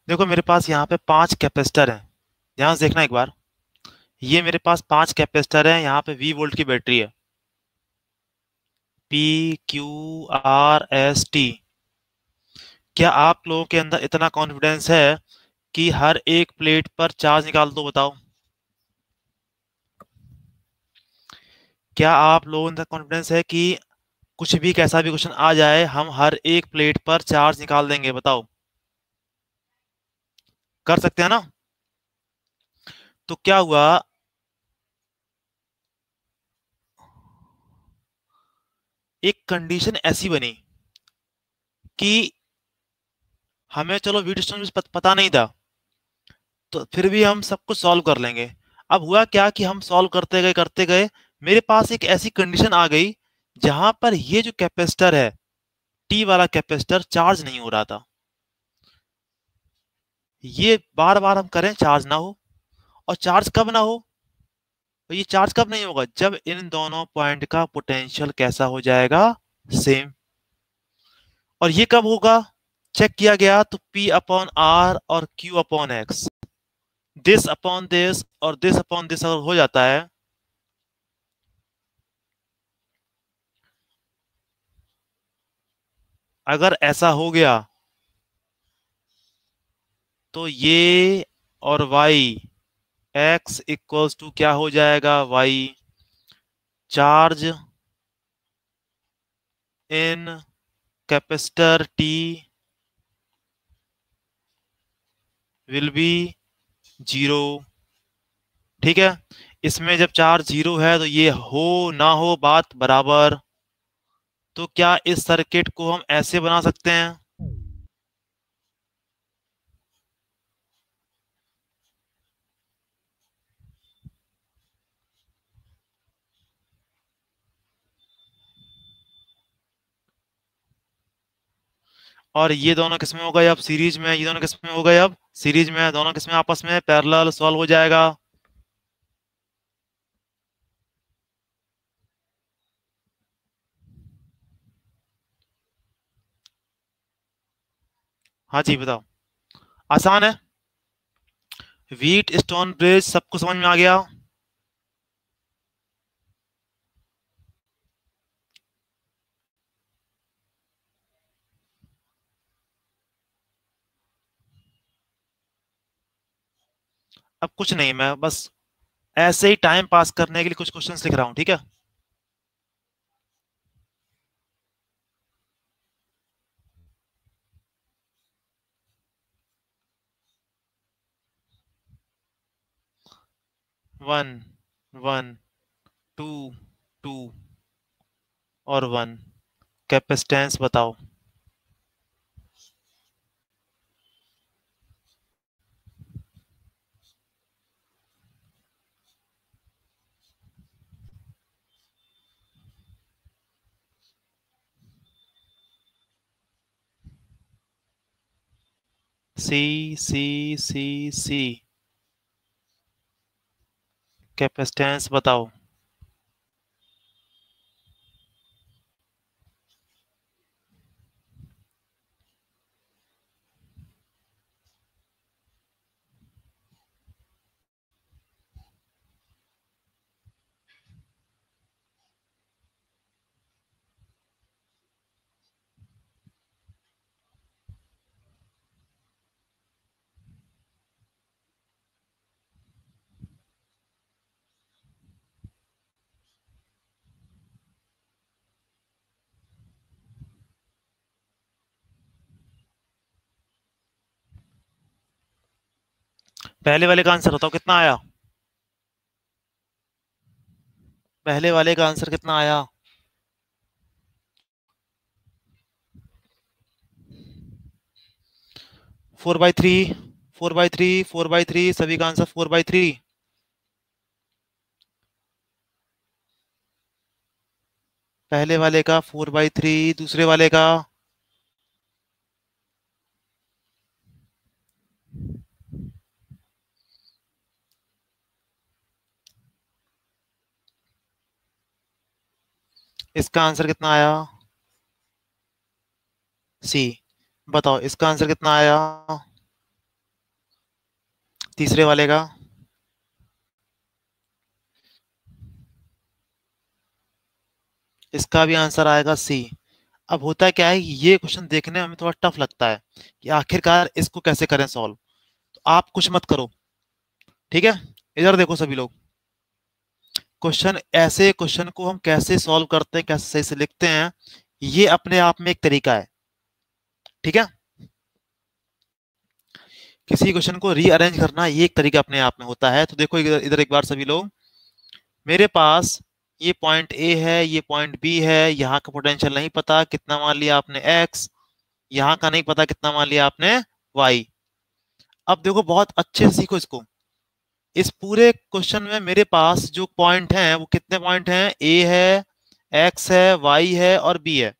देखो मेरे पास यहाँ पे 5 कैपेसिटर हैं, ध्यान से देखना एक बार। ये मेरे पास 5 कैपेसिटर हैं, यहाँ पे V वोल्ट की बैटरी है, PQRST। क्या आप लोगों के अंदर इतना कॉन्फिडेंस है कि हर एक प्लेट पर चार्ज निकाल दो? बताओ, क्या आप लोगों के अंदर कॉन्फिडेंस है कि कुछ भी कैसा भी क्वेश्चन आ जाए हम हर एक प्लेट पर चार्ज निकाल देंगे? बताओ, कर सकते हैं ना? तो क्या हुआ, एक कंडीशन ऐसी बनी कि हमें चलो वीट स्टोन पता नहीं था, तो फिर भी हम सब कुछ सॉल्व कर लेंगे। अब हुआ क्या कि हम सॉल्व करते गए, मेरे पास एक ऐसी कंडीशन आ गई जहां पर ये जो कैपेसिटर है, टी वाला कैपेसिटर, चार्ज नहीं हो रहा था। ये बार बार हम करें चार्ज ना हो, और चार्ज कब ना हो, तो ये चार्ज कब नहीं होगा, जब इन दोनों पॉइंट का पोटेंशियल कैसा हो जाएगा, सेम। और ये कब होगा, चेक किया गया तो P अपॉन आर और Q upon x, this upon this और दिस अपॉन दिस अगर हो जाता है, अगर ऐसा हो गया तो ये और y, x इक्वल्स टू क्या हो जाएगा, y charge in capacitor T will be zero. ठीक है, इसमें जब चार्ज जीरो है तो ये हो ना हो बात बराबर। तो क्या इस सर्किट को हम ऐसे बना सकते हैं? और ये दोनों किसमें हो गए अब सीरीज में, ये दोनों किसमें हो गए अब सीरीज में, दोनों किसमें आपस में पैरेलल, सॉल्व हो जाएगा। हाँ जी बताओ, आसान है। व्हीट स्टोन ब्रिज सबको समझ में आ गया? अब कुछ नहीं, मैं बस ऐसे ही टाइम पास करने के लिए कुछ क्वेश्चंस लिख रहा हूँ, ठीक है। वन, वन, टू, टू और वन, कैपेसिटेंस बताओ। सी, सी, सी, सी, कैपेसिटेंस बताओ। पहले वाले का आंसर बताओ कितना आया, पहले वाले का आंसर कितना आया? 4/3, 4/3, 4/3, सभी का आंसर 4/3। पहले वाले का 4/3, दूसरे वाले का? इसका आंसर कितना आया? सी। बताओ इसका आंसर कितना आया? तीसरे वाले का इसका भी आंसर आएगा सी। अब होता क्या है, ये क्वेश्चन देखने में हमें थोड़ा टफ लगता है कि आखिरकार इसको कैसे करें सॉल्व। तो आप कुछ मत करो, ठीक है। इधर देखो सभी लोग, क्वेश्चन ऐसे क्वेश्चन को हम कैसे सॉल्व करते हैं, कैसे सही से लिखते हैं, ये अपने आप में एक तरीका है, ठीक है। किसी क्वेश्चन को रीअरेंज करना ये एक तरीका अपने आप में होता है। तो देखो इधर इधर एक बार सभी लोग, मेरे पास ये पॉइंट ए है, ये पॉइंट बी है, यहाँ का पोटेंशियल नहीं पता कितना मान लिया आपने एक्स, यहाँ का नहीं पता कितना मान लिया आपने वाई। अब देखो बहुत अच्छे से सीखो इसको। इस पूरे क्वेश्चन में मेरे पास जो पॉइंट हैं वो कितने पॉइंट हैं, ए है, एक्स है, वाई है और बी है।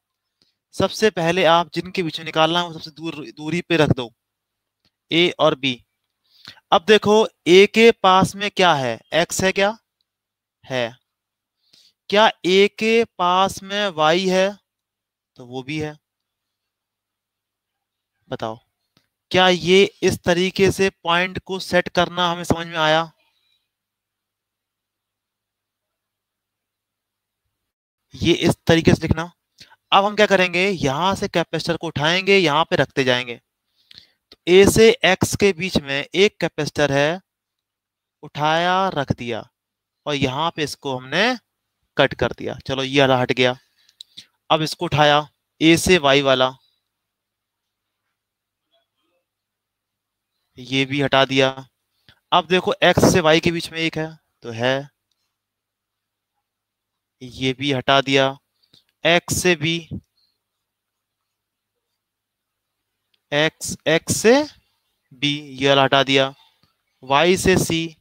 सबसे पहले आप जिनके बीच में निकालना है वो सबसे दूरी पे रख दो, ए और बी। अब देखो ए के पास में क्या है, एक्स है क्या, है। क्या ए के पास में वाई है, तो वो भी है। बताओ, क्या ये इस तरीके से पॉइंट को सेट करना हमें समझ में आया। ये इस तरीके से लिखना। अब हम क्या करेंगे, यहां से कैपेसिटर को उठाएंगे, यहां पे रखते जाएंगे। तो ए से एक्स के बीच में एक कैपेसिटर है, उठाया रख दिया, और यहां पे इसको हमने कट कर दिया। चलो ये वाला हट गया। अब इसको उठाया, ए से वाई वाला, ये भी हटा दिया। अब देखो एक्स से वाई के बीच में एक है, तो है, ये भी हटा दिया। एक्स से बी, एक्स एक्स से बी, ये वाला हटा दिया। वाई से सी,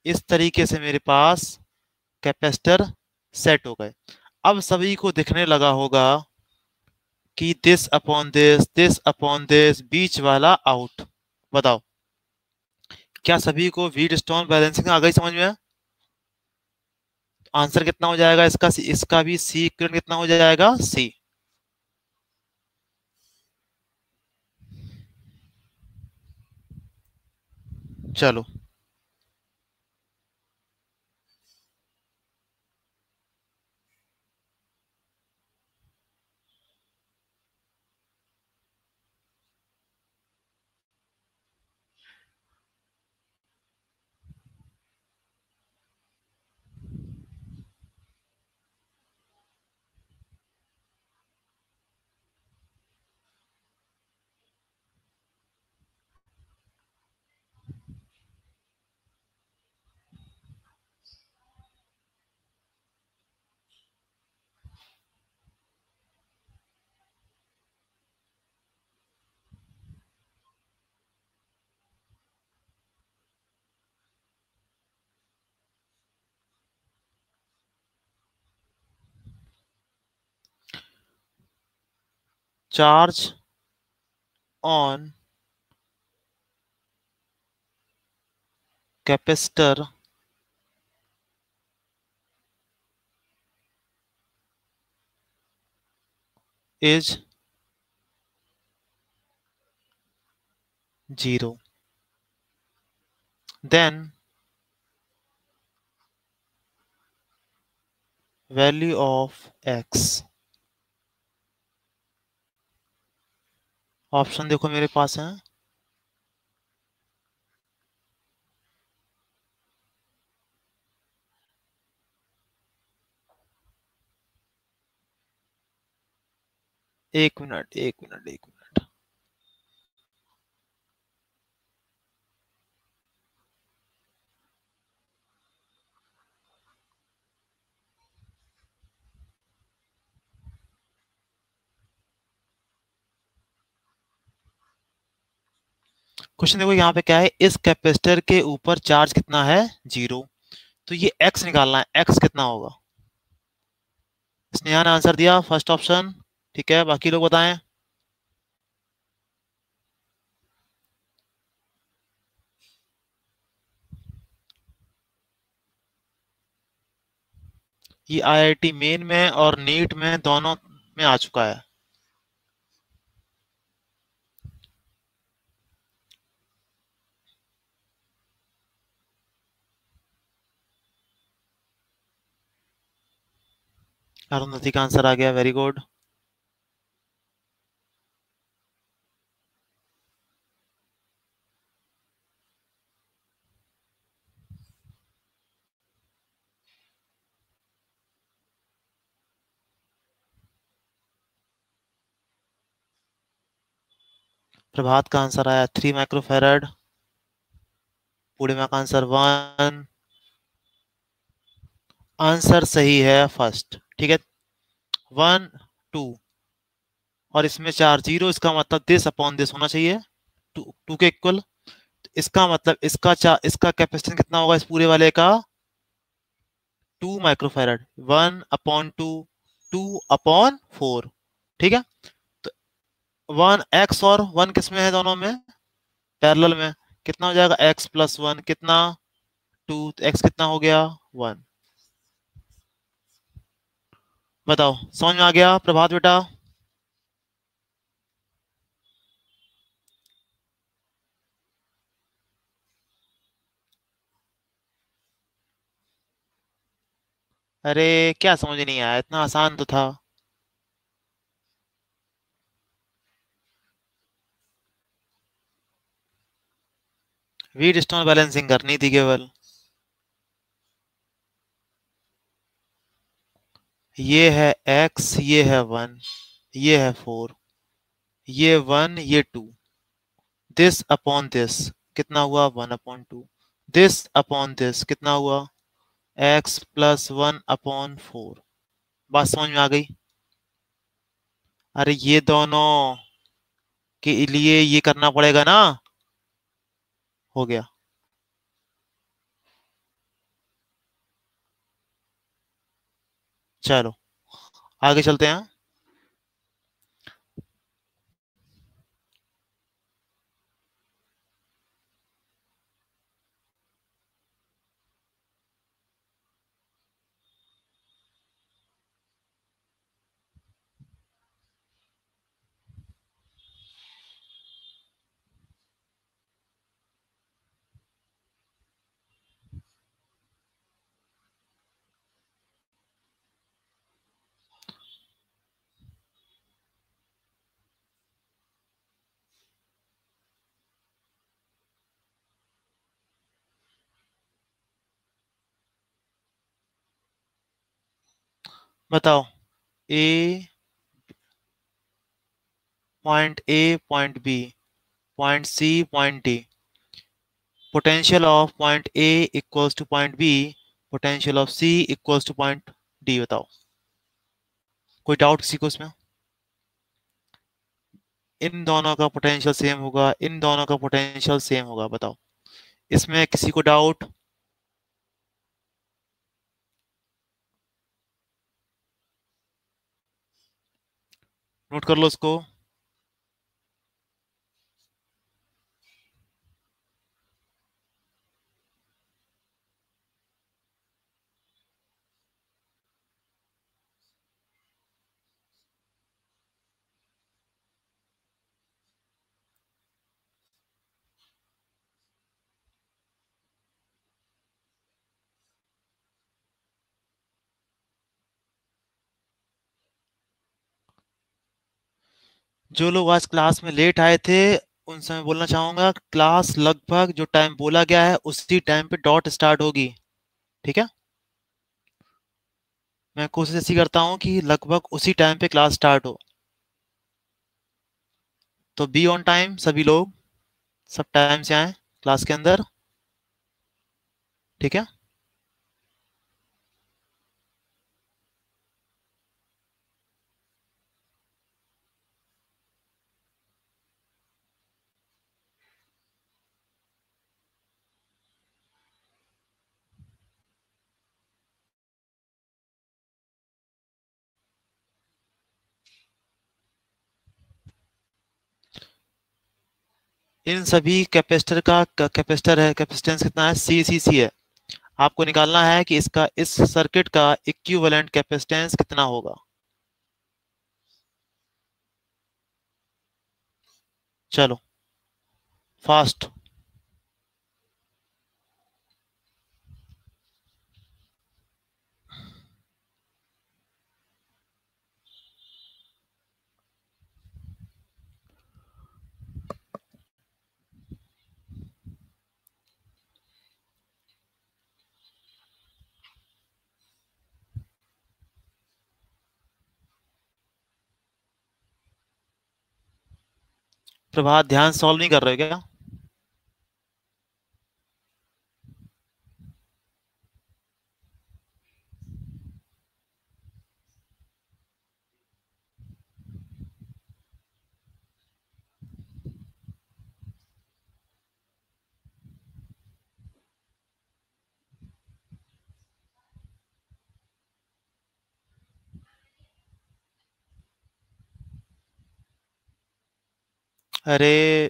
इस तरीके से मेरे पास कैपेसिटर सेट हो गए। अब सभी को दिखने लगा होगा कि दिस अपॉन दिस, बीच वाला आउट। बताओ, क्या सभी को व्हीटस्टोन बैलेंसिंग आ गई समझ में। आंसर कितना हो जाएगा इसका, इसका भी सी इक्वल कितना हो जाएगा, सी। चलो, charge on capacitor is 0, then value of x. Option देखो मेरे पास है, एक मिनट एक मिनट एक मिनट। क्वेश्चन देखो यहाँ पे क्या है, इस कैपेसिटर के ऊपर चार्ज कितना है, 0। तो ये एक्स निकालना है, एक्स कितना होगा। स्नेहा ने आंसर दिया फर्स्ट ऑप्शन, ठीक है। बाकी लोग बताएं। ये आईआईटी मेन में और नीट में दोनों में आ चुका है। अरुंधति का आंसर आ गया, वेरी गुड। प्रभात का आंसर आया 3 माइक्रोफेराड। पूर्णिमा का आंसर 1। आंसर सही है फर्स्ट, ठीक है। 1 2 और इसमें 4 जीरो, इसका मतलब दिस अपॉन दिस होना चाहिए, टू टू के इक्वल। इसका मतलब इसका कैपेसिटेंस कितना होगा इस पूरे वाले का? 2 माइक्रोफेराड। 1/2, 2/4, ठीक है। तो 1 x और 1 किस में है? दोनों में पैरेलल में। कितना हो जाएगा? x+1 कितना? 2। x कितना हो गया? 1। बताओ, समझ में आ गया प्रभात बेटा? अरे क्या समझ नहीं आया? इतना आसान तो था। वीट स्टोन बैलेंसिंग करनी थी केवल। ये है x, ये है 1, ये है 4, ये 1, ये 2। दिस अपॉन दिस कितना हुआ? 1/2। दिस अपॉन दिस कितना हुआ? x+1/4। बात समझ में आ गई? अरे ये दोनों के लिए ये करना पड़ेगा ना। हो गया। चलो आगे चलते हैं। बताओ, A point, A point B, point C, point D. Potential of point A equals to point B, potential of C equals to point D. बताओ, कोई डाउट किसी को इसमें? इन दोनों का पोटेंशियल सेम होगा, इन दोनों का पोटेंशियल सेम होगा। बताओ, इसमें किसी को डाउट? नोट कर लो इसको। जो लोग आज क्लास में लेट आए थे उनसे मैं बोलना चाहूंगा, क्लास लगभग जो टाइम बोला गया है उसी टाइम पे डॉट स्टार्ट होगी, ठीक है। मैं कोशिश ऐसी करता हूँ कि लगभग उसी टाइम पे क्लास स्टार्ट हो। तो बी ऑन टाइम सभी लोग, सब टाइम से आए क्लास के अंदर, ठीक है। इन सभी कैपेसिटर का कैपेसिटर है, कैपेसिटेंस कितना है? सी है। आपको निकालना है कि इसका, इस सर्किट का इक्विवेलेंट कैपेसिटेंस कितना होगा। चलो फास्ट। प्रभात ध्यान सॉल्व नहीं कर रहे हो क्या? अरे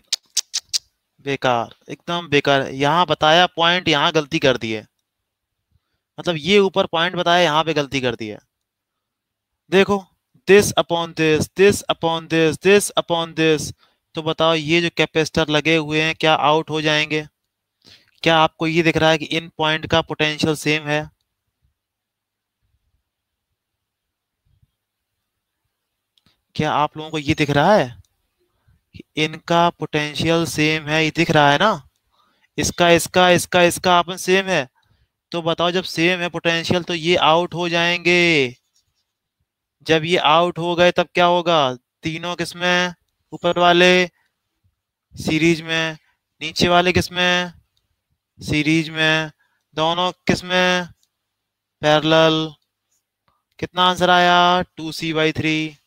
बेकार, एकदम बेकार। यहाँ बताया पॉइंट, यहाँ गलती कर दी है। मतलब ये ऊपर पॉइंट बताया, यहाँ पे गलती कर दी है। देखो, this upon this upon this. तो बताओ ये जो कैपेसिटर लगे हुए हैं क्या आउट हो जाएंगे? क्या आपको ये दिख रहा है कि इन पॉइंट का पोटेंशियल सेम है? क्या आप लोगों को ये दिख रहा है कि इनका पोटेंशियल सेम है? ये दिख रहा है ना? इसका इसका इसका इसका आपन सेम है। तो बताओ जब सेम है पोटेंशियल तो ये आउट हो जाएंगे। जब ये आउट हो गए तब क्या होगा? तीनों किसमें? ऊपर वाले सीरीज में, नीचे वाले किसमें? सीरीज में। दोनों किसमें? पैरेलल। कितना आंसर आया? 2c/3।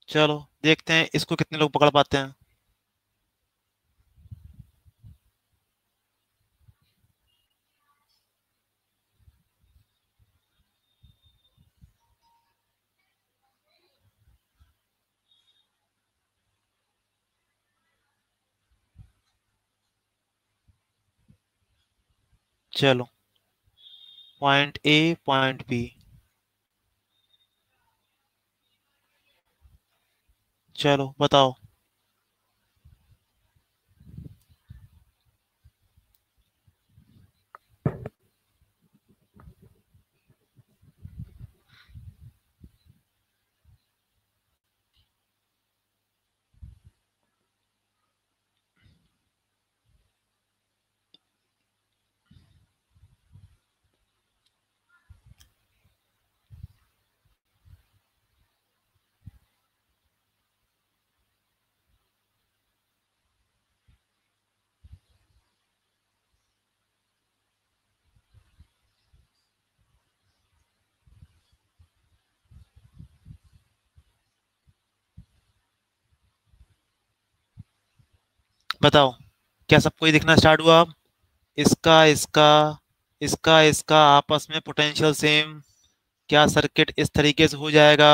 चलो देखते हैं इसको कितने लोग पकड़ पाते हैं। चलो, पॉइंट ए, पॉइंट बी। चलो बताओ। बताओ, क्या सबको ये दिखना स्टार्ट हुआ अब? इसका इसका इसका इसका आपस में पोटेंशियल सेम। क्या सर्किट इस तरीके से हो जाएगा?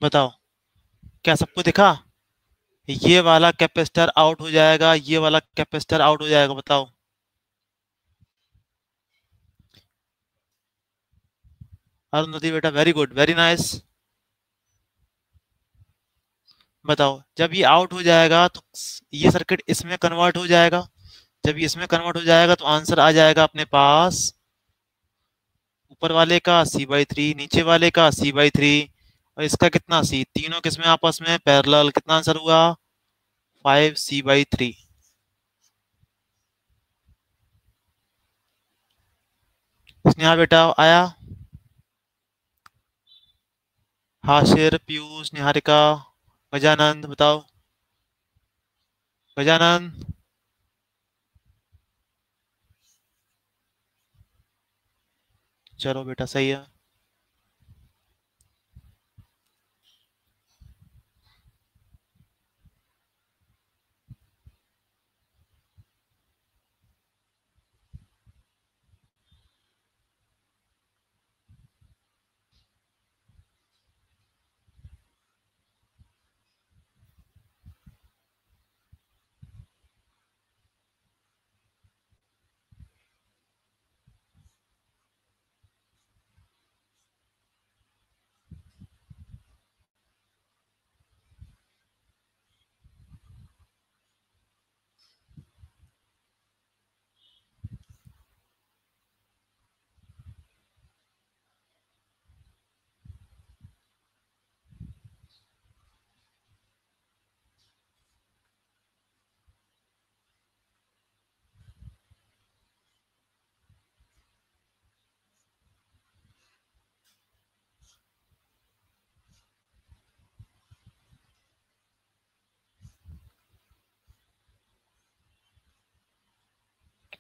बताओ, क्या सबको दिखा? ये वाला कैपेसिटर आउट हो जाएगा, ये वाला कैपेसिटर आउट हो जाएगा। बताओ। अरुंधति बेटा, वेरी गुड, वेरी नाइस। बताओ, जब ये आउट हो जाएगा तो ये सर्किट इसमें कन्वर्ट हो जाएगा। जब ये इसमें कन्वर्ट हो जाएगा तो आंसर आ जाएगा अपने पास ऊपर वाले का c/3, नीचे वाले का c/3, और इसका कितना c, तीनों किसमें आपस में पैरेलल। कितना आंसर हुआ? 5c/3। स्नेहा बेटा आया? हाशिर, पीयूष, निहारिका, गजानंद बताओ। गजानंद। चलो बेटा, सही है।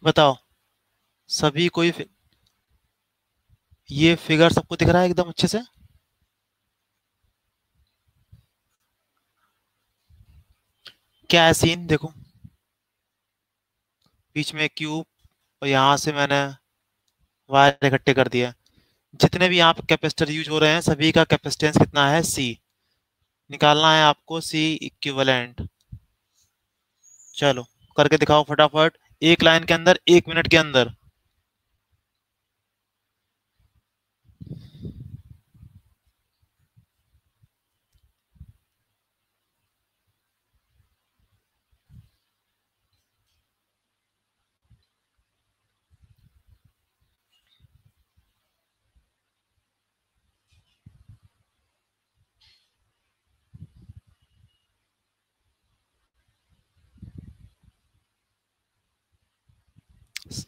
बताओ सभी कोई ये फिगर सबको दिख रहा है एकदम अच्छे से? क्या है सीन देखो, बीच में क्यूब और यहाँ से मैंने वायर इकट्ठे कर दिया। जितने भी यहाँ पे कैपेसिटर यूज हो रहे हैं सभी का कैपेसिटेंस कितना है, सी। निकालना है आपको सी इक्विवेलेंट। चलो करके दिखाओ फटाफट, एक लाइन के अंदर, 1 मिनट के अंदर।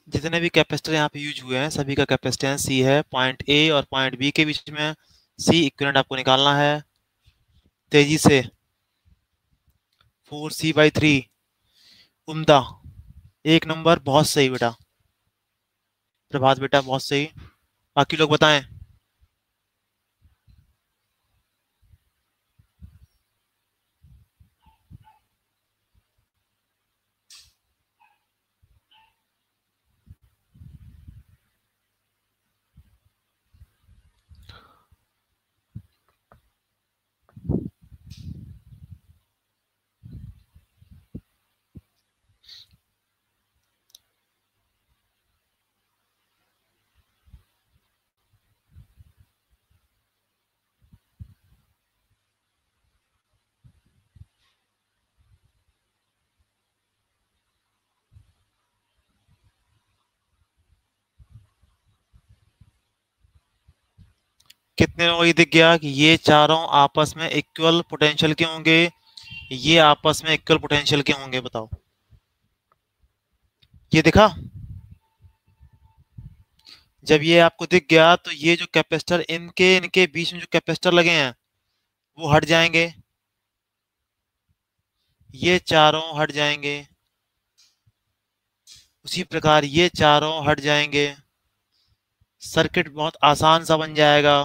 जितने भी कैपेसिटर यहाँ पे यूज हुए हैं सभी का कैपेसिटेंस सी है। पॉइंट ए और पॉइंट बी के बीच में सी इक्विवेलेंट आपको निकालना है तेजी से। 4C/3। उम्दा, 1 नंबर, बहुत सही बेटा। प्रभात बेटा बहुत सही। बाकी लोग बताएं। कितने लोगों को ये दिख गया कि ये चारों आपस में इक्वल पोटेंशियल के होंगे, ये आपस में इक्वल पोटेंशियल के होंगे? बताओ, ये दिखा? जब ये आपको दिख गया तो ये जो कैपेसिटर इनके इनके बीच में जो कैपेसिटर लगे हैं वो हट जाएंगे, ये चारों हट जाएंगे, उसी प्रकार ये चारों हट जाएंगे। सर्किट बहुत आसान सा बन जाएगा।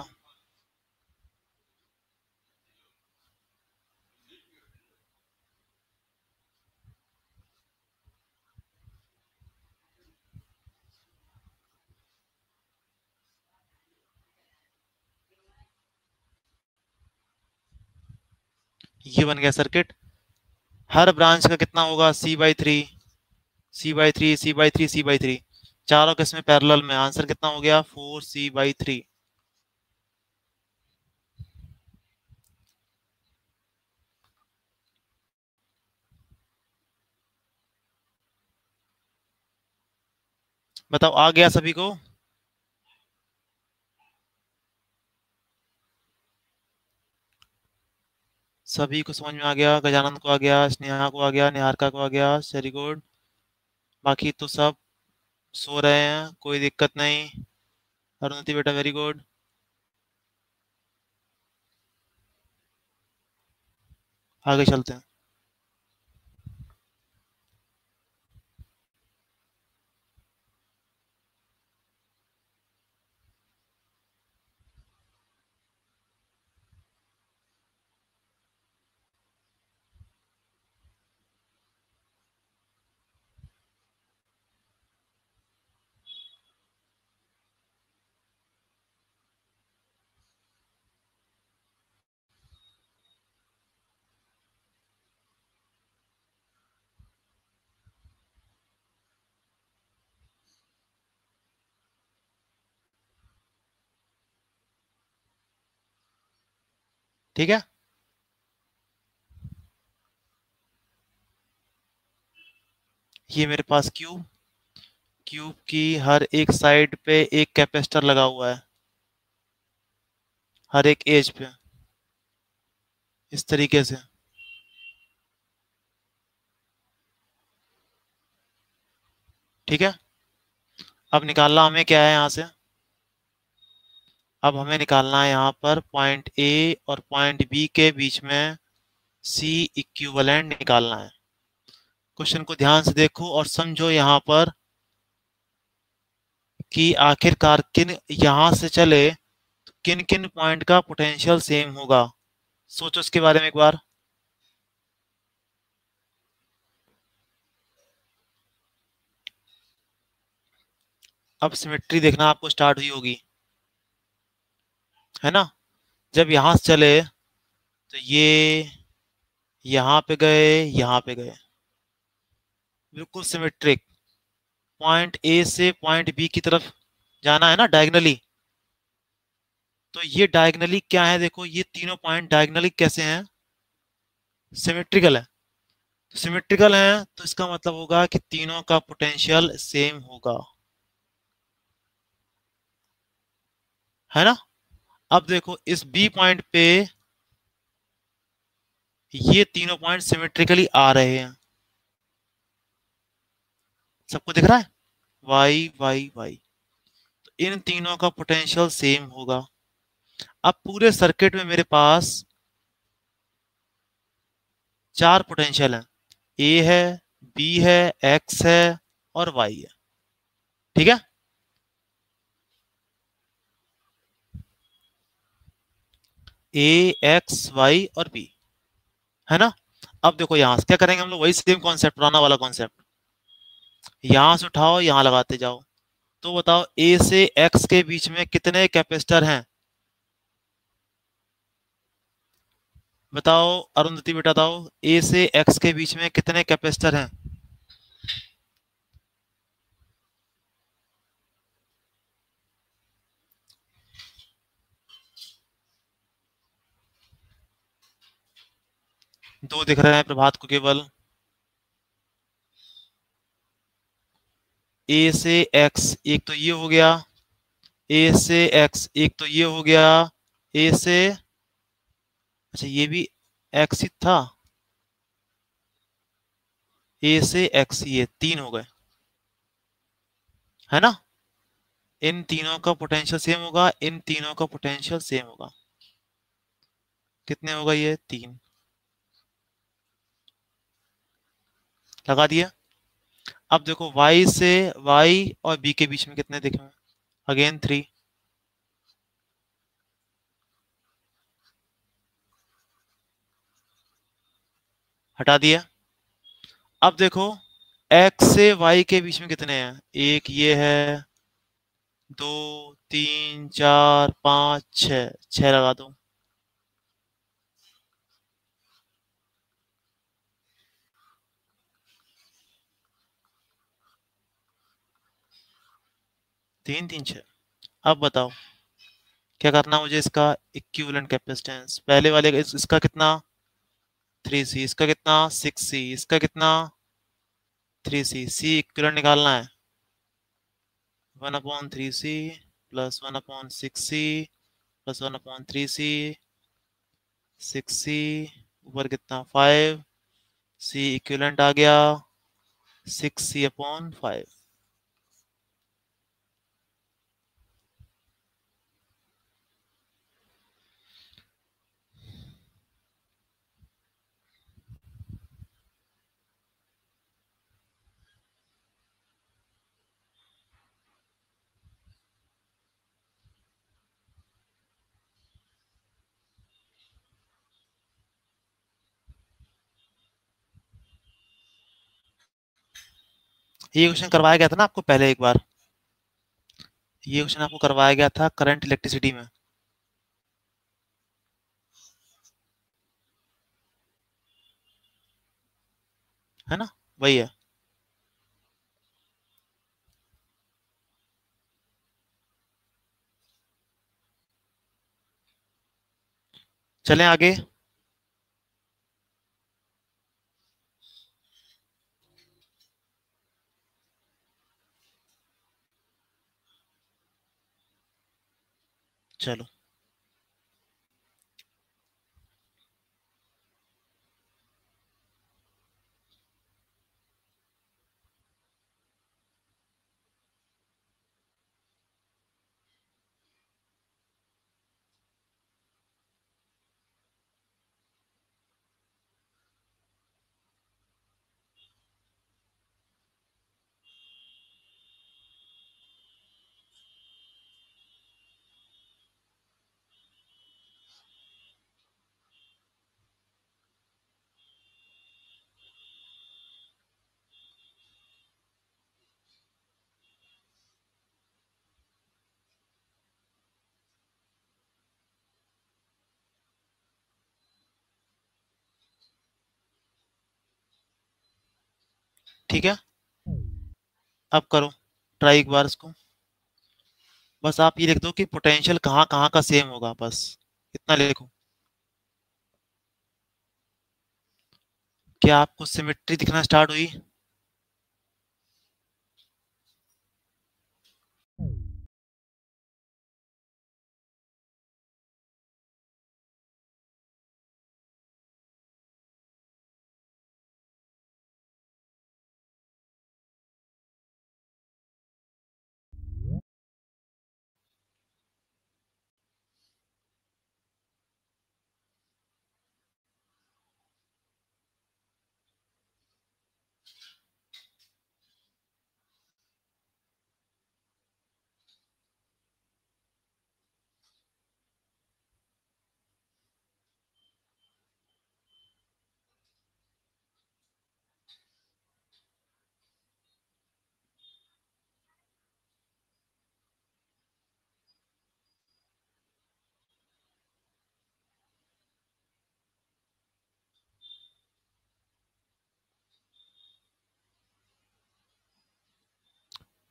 ये बन गया सर्किट। हर ब्रांच का कितना होगा, C/3, C/3, C/3, C/3। चारों किसमें पैरेलल में, आंसर कितना हो गया, 4C/3। बताओ आ गया सभी को? सभी को समझ में आ गया? गजानंद को आ गया, स्नेहा को आ गया, निहारिका को आ गया, वेरी गुड। बाकी तो सब सो रहे हैं, कोई दिक्कत नहीं। अरुणति बेटा वेरी गुड। आगे चलते हैं। ठीक है, ये मेरे पास क्यूब, क्यूब की हर एक साइड पे एक कैपेसिटर लगा हुआ है, हर एक एज पे, इस तरीके से। ठीक है, अब निकालना हमें क्या है यहाँ से, अब हमें निकालना है यहाँ पर पॉइंट ए और पॉइंट बी के बीच में सी इक्विवेलेंट निकालना है। क्वेश्चन को ध्यान से देखो और समझो यहाँ पर कि आखिरकार किन यहां से चले तो किन किन पॉइंट का पोटेंशियल सेम होगा। सोचो इसके बारे में एक बार। अब सिमेट्री देखना आपको स्टार्ट हुई होगी, है ना। जब यहां से चले तो ये यहां पे गए, यहां पे गए, बिल्कुल सिमेट्रिक। पॉइंट ए से पॉइंट बी की तरफ जाना है ना डायगनली, तो ये डायगनली क्या है, देखो ये तीनों पॉइंट डायगनली कैसे हैं, सिमेट्रिकल है। तो सिमेट्रिकल है तो इसका मतलब होगा कि तीनों का पोटेंशियल सेम होगा, है ना। अब देखो इस बी पॉइंट पे ये तीनों पॉइंट सिमेट्रिकली आ रहे हैं, सबको दिख रहा है, वाई वाई वाई, तो इन तीनों का पोटेंशियल सेम होगा। अब पूरे सर्किट में मेरे पास चार पोटेंशियल हैं, ए है, बी है, एक्स है और वाई है, ठीक है। ए, एक्स, वाई और बी, है ना। अब देखो यहां से क्या करेंगे हम लोग, वही सेम कॉन्सेप्ट, पुराना वाला कॉन्सेप्ट, यहां से उठाओ यहां लगाते जाओ। तो बताओ ए से एक्स के बीच में कितने कैपेसिटर हैं, बताओ अरुंधति बेटा बताओ, ए से एक्स के बीच में कितने कैपेसिटर हैं। दो दिख रहे हैं प्रभात को केवल। ए से एक्स एक तो ये हो गया, ए से एक्स एक तो ये हो गया, ए से, अच्छा ये भी एक्स ही था, ए से एक्स ये तीन हो गए, है ना। इन तीनों का पोटेंशियल सेम होगा, इन तीनों का पोटेंशियल सेम होगा, कितने होगा ये तीन, लगा दिया। अब देखो y से y और b के बीच में कितने दिखे हैं, अगेन थ्री, हटा दिया। अब देखो x से y के बीच में कितने हैं, एक ये है, दो, तीन, चार, पाँच, छ, छह लगा दो। तीन तीन छह। अब बताओ क्या करना मुझे, इसका इक्विवेलेंट कैपेसिटेंस, पहले वाले का इसका कितना, थ्री सी, इसका कितना, सिक्स सी, इसका कितना, थ्री सी, सी इक्विवेलेंट निकालना है, one upon three c plus one upon six c plus one upon three c, six c ऊपर कितना फाइव, सी इक्विवेलेंट आ गया सिक्स सी अपॉन फाइव। ये क्वेश्चन करवाया गया था ना आपको पहले एक बार, ये क्वेश्चन आपको करवाया गया था करंट इलेक्ट्रिसिटी में, है ना, वही है। चलें आगे। चलो ठीक है, अब करो ट्राई एक बार इसको। बस आप ये लिख दो कि पोटेंशियल कहाँ कहाँ का सेम होगा, बस इतना लिखो। क्या आपको सिमेट्री दिखना स्टार्ट हुई?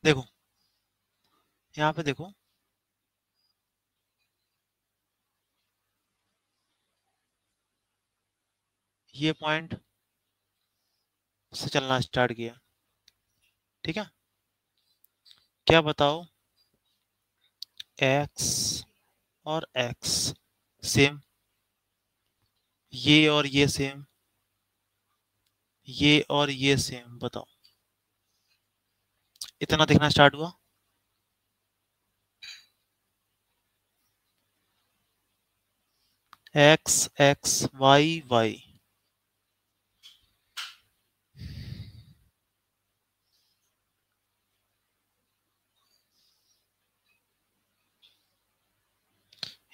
देखो यहाँ पे देखो, ये पॉइंट से चलना स्टार्ट किया, ठीक है। क्या बताओ, एक्स और एक्स सेम, ये और ये सेम, ये और ये सेम, बताओ इतना दिखना स्टार्ट हुआ। एक्स एक्स वाई वाई,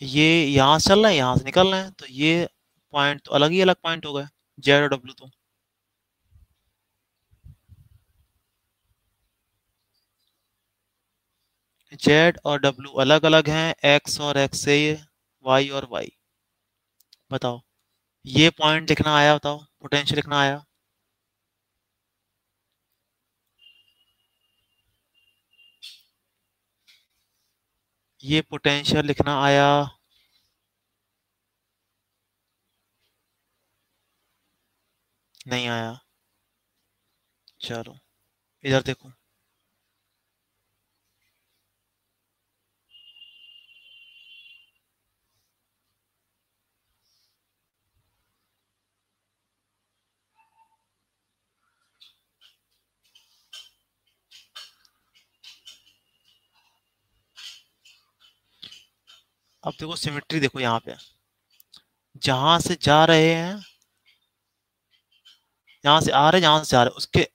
ये यहाँ से चल रहा है, यहाँ से निकल रहे हैं, तो ये पॉइंट तो अलग ही अलग पॉइंट हो गए, जेड और डब्ल्यू। तो जेड और डब्ल्यू अलग अलग हैं, एक्स और एक्स से ये, वाई और वाई। बताओ ये पॉइंट लिखना आया, बताओ पोटेंशियल लिखना आया। ये पोटेंशियल लिखना आया, नहीं आया। चलो इधर देखो, अब देखो सिमेट्री देखो, यहाँ पे जहां से जा रहे हैं, जहां से आ रहे हैं, जहां से जा रहे हैं, उसके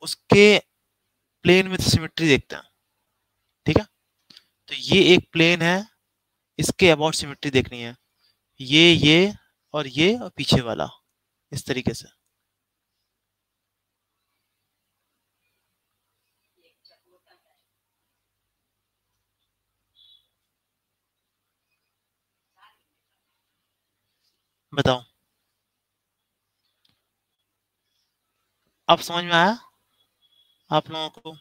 उसके प्लेन में सिमेट्री देखते हैं, ठीक है। तो ये एक प्लेन है, इसके अबाउट सिमेट्री देखनी है, ये और ये और पीछे वाला, इस तरीके से। बताओ अब समझ में आया आप लोगों को?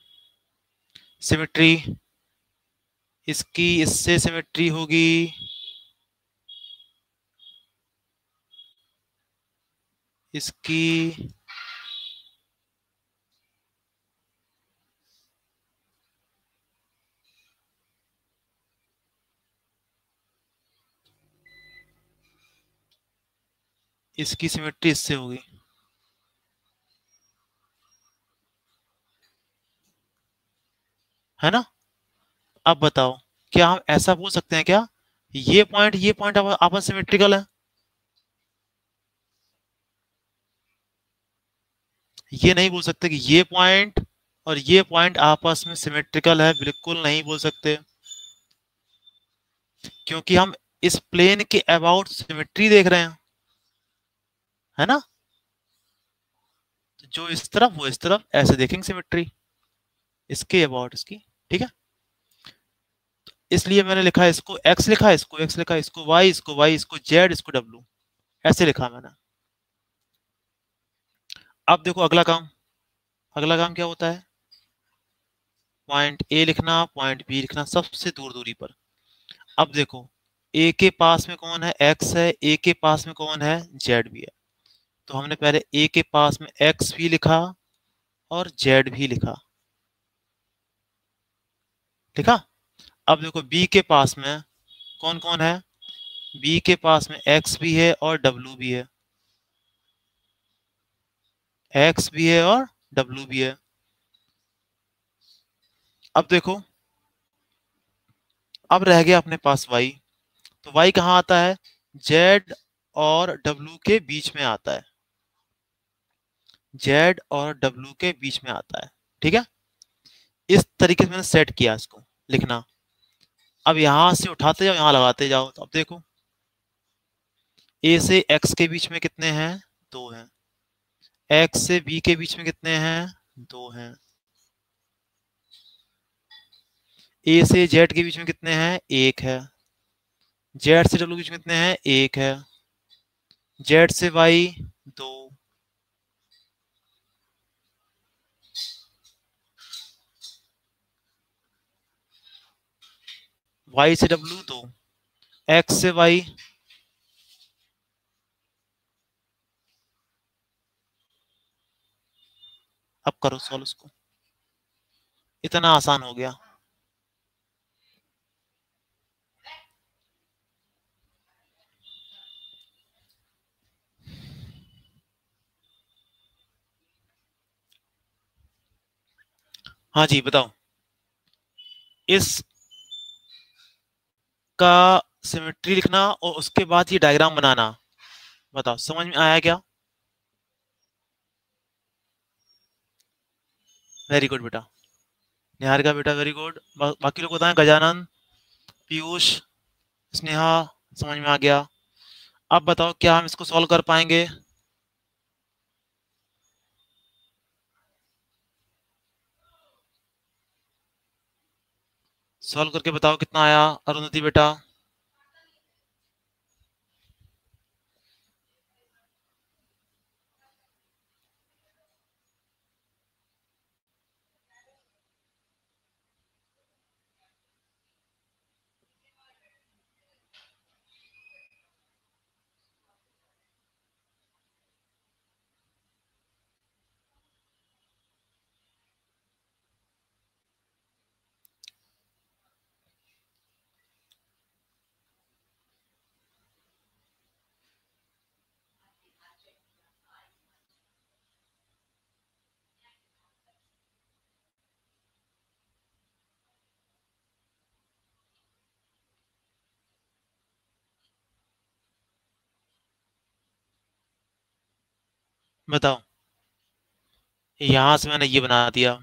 सिमेट्री इसकी इससे सिमेट्री होगी, इसकी इसकी सिमेट्री इससे होगी, है ना। अब बताओ क्या हम ऐसा बोल सकते हैं क्या, ये पॉइंट आपस सिमेट्रिकल है? ये नहीं बोल सकते कि ये पॉइंट और ये पॉइंट आपस में सिमेट्रिकल है, बिल्कुल नहीं बोल सकते, क्योंकि हम इस प्लेन के अबाउट सिमेट्री देख रहे हैं, है ना। तो जो इस तरफ वो इस तरफ, ऐसे देखेंगे सिमेट्री इसके अबाउट इसकी, ठीक है। इसलिए मैंने लिखा है इसको एक्स, लिखा है इसको एक्स, लिखा है इसको वाई, इसको वाई, इसको जेड, इसको डब्ल्यू, ऐसे लिखा मैंने। अब देखो अगला काम, अगला काम क्या होता है, पॉइंट ए लिखना, पॉइंट बी लिखना, सबसे दूर दूरी पर। अब देखो ए के पास में कौन है, एक्स है, ए के पास में कौन है, जेड भी है। तो हमने पहले ए के पास में एक्स भी लिखा और जेड भी लिखा, लिखा। अब देखो बी के पास में कौन कौन है, बी के पास में एक्स भी है और डब्लू भी है, एक्स भी है और डब्लू भी है। अब देखो अब रह गया अपने पास वाई। तो वाई कहाँ आता है, जेड और डब्लू के बीच में आता है, जेड और डब्लू के बीच में आता है, ठीक है। इस तरीके से मैंने सेट किया इसको, लिखना। अब यहां से उठाते जाओ, यहां लगाते जाओ। तो अब देखो ए से एक्स के बीच में कितने हैं, दो हैं। एक्स से बी के बीच में कितने हैं, दो हैं। ए से जेड के बीच में कितने हैं, एक है। जेड से डब्ल्यू के बीच में कितने हैं, एक है। जेड से वाई, दो। वाई से डब्ल्यू, दो। एक्स से वाई, अब करो सॉल्व उसको, इतना आसान हो गया। हाँ जी बताओ, इस का सिमेट्री लिखना और उसके बाद ये डायग्राम बनाना। बताओ समझ में आया क्या? वेरी गुड बेटा, निहारिका बेटा वेरी गुड। बाकी लोग बताएं, गजानन, पीयूष, स्नेहा, समझ में आ गया। अब बताओ क्या हम इसको सॉल्व कर पाएंगे? सॉल्व करके बताओ कितना आया, अरुंधति बेटा। बताओ, यहां से मैंने ये बना दिया,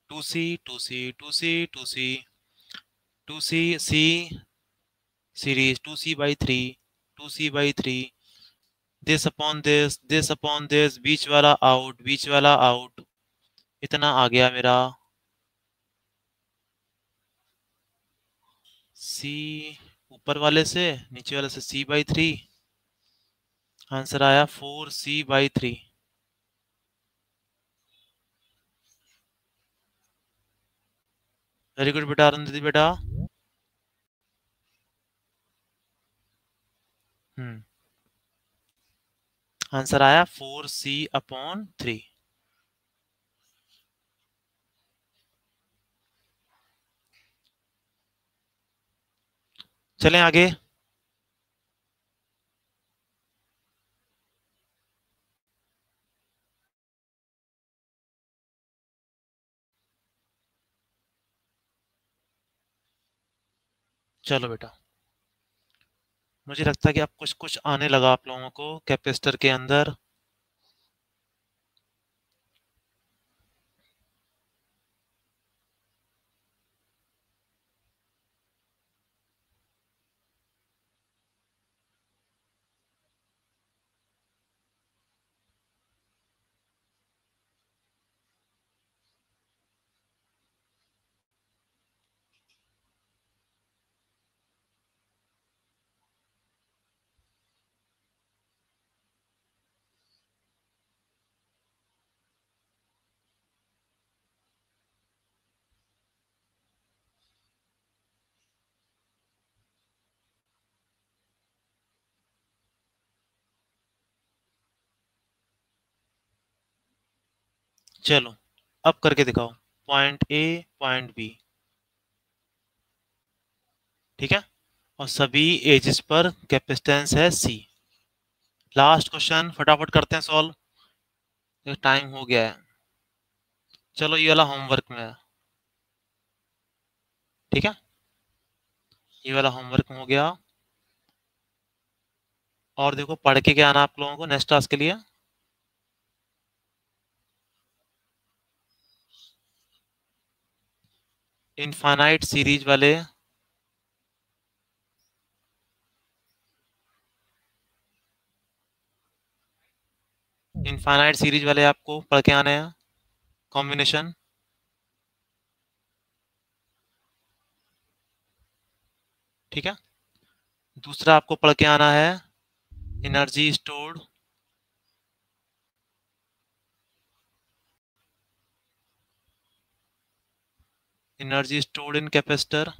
two C two C two C two C two C C series, two C by three, two C by three, this upon this, बीच वाला आउट, बीच वाला आउट। इतना आ गया मेरा, सी ऊपर वाले से, नीचे वाले से सी बाई थ्री। आंसर आया 4c/3। वेरी गुड बेटा, अरुंधति बेटा। हम्म, आंसर आया 4c/3। चलें आगे। चलो बेटा, मुझे लगता है कि अब कुछ कुछ आने लगा आप लोगों को कैपेसिटर के अंदर। चलो अब करके दिखाओ, पॉइंट ए पॉइंट बी, ठीक है, और सभी एजेस पर कैपेसिटेंस है सी। लास्ट क्वेश्चन फटाफट करते हैं सॉल्व, टाइम हो गया है। चलो ये वाला होमवर्क में है, ठीक है, ये वाला होमवर्क हो गया। और देखो पढ़ के क्या आना आप लोगों को नेक्स्ट क्लास के लिए। इनफाइनाइट सीरीज वाले, इनफाइनाइट सीरीज वाले आपको पढ़ के आने हैं, कॉम्बिनेशन, ठीक है। दूसरा आपको पढ़ के आना है energy stored, energy stored in capacitor.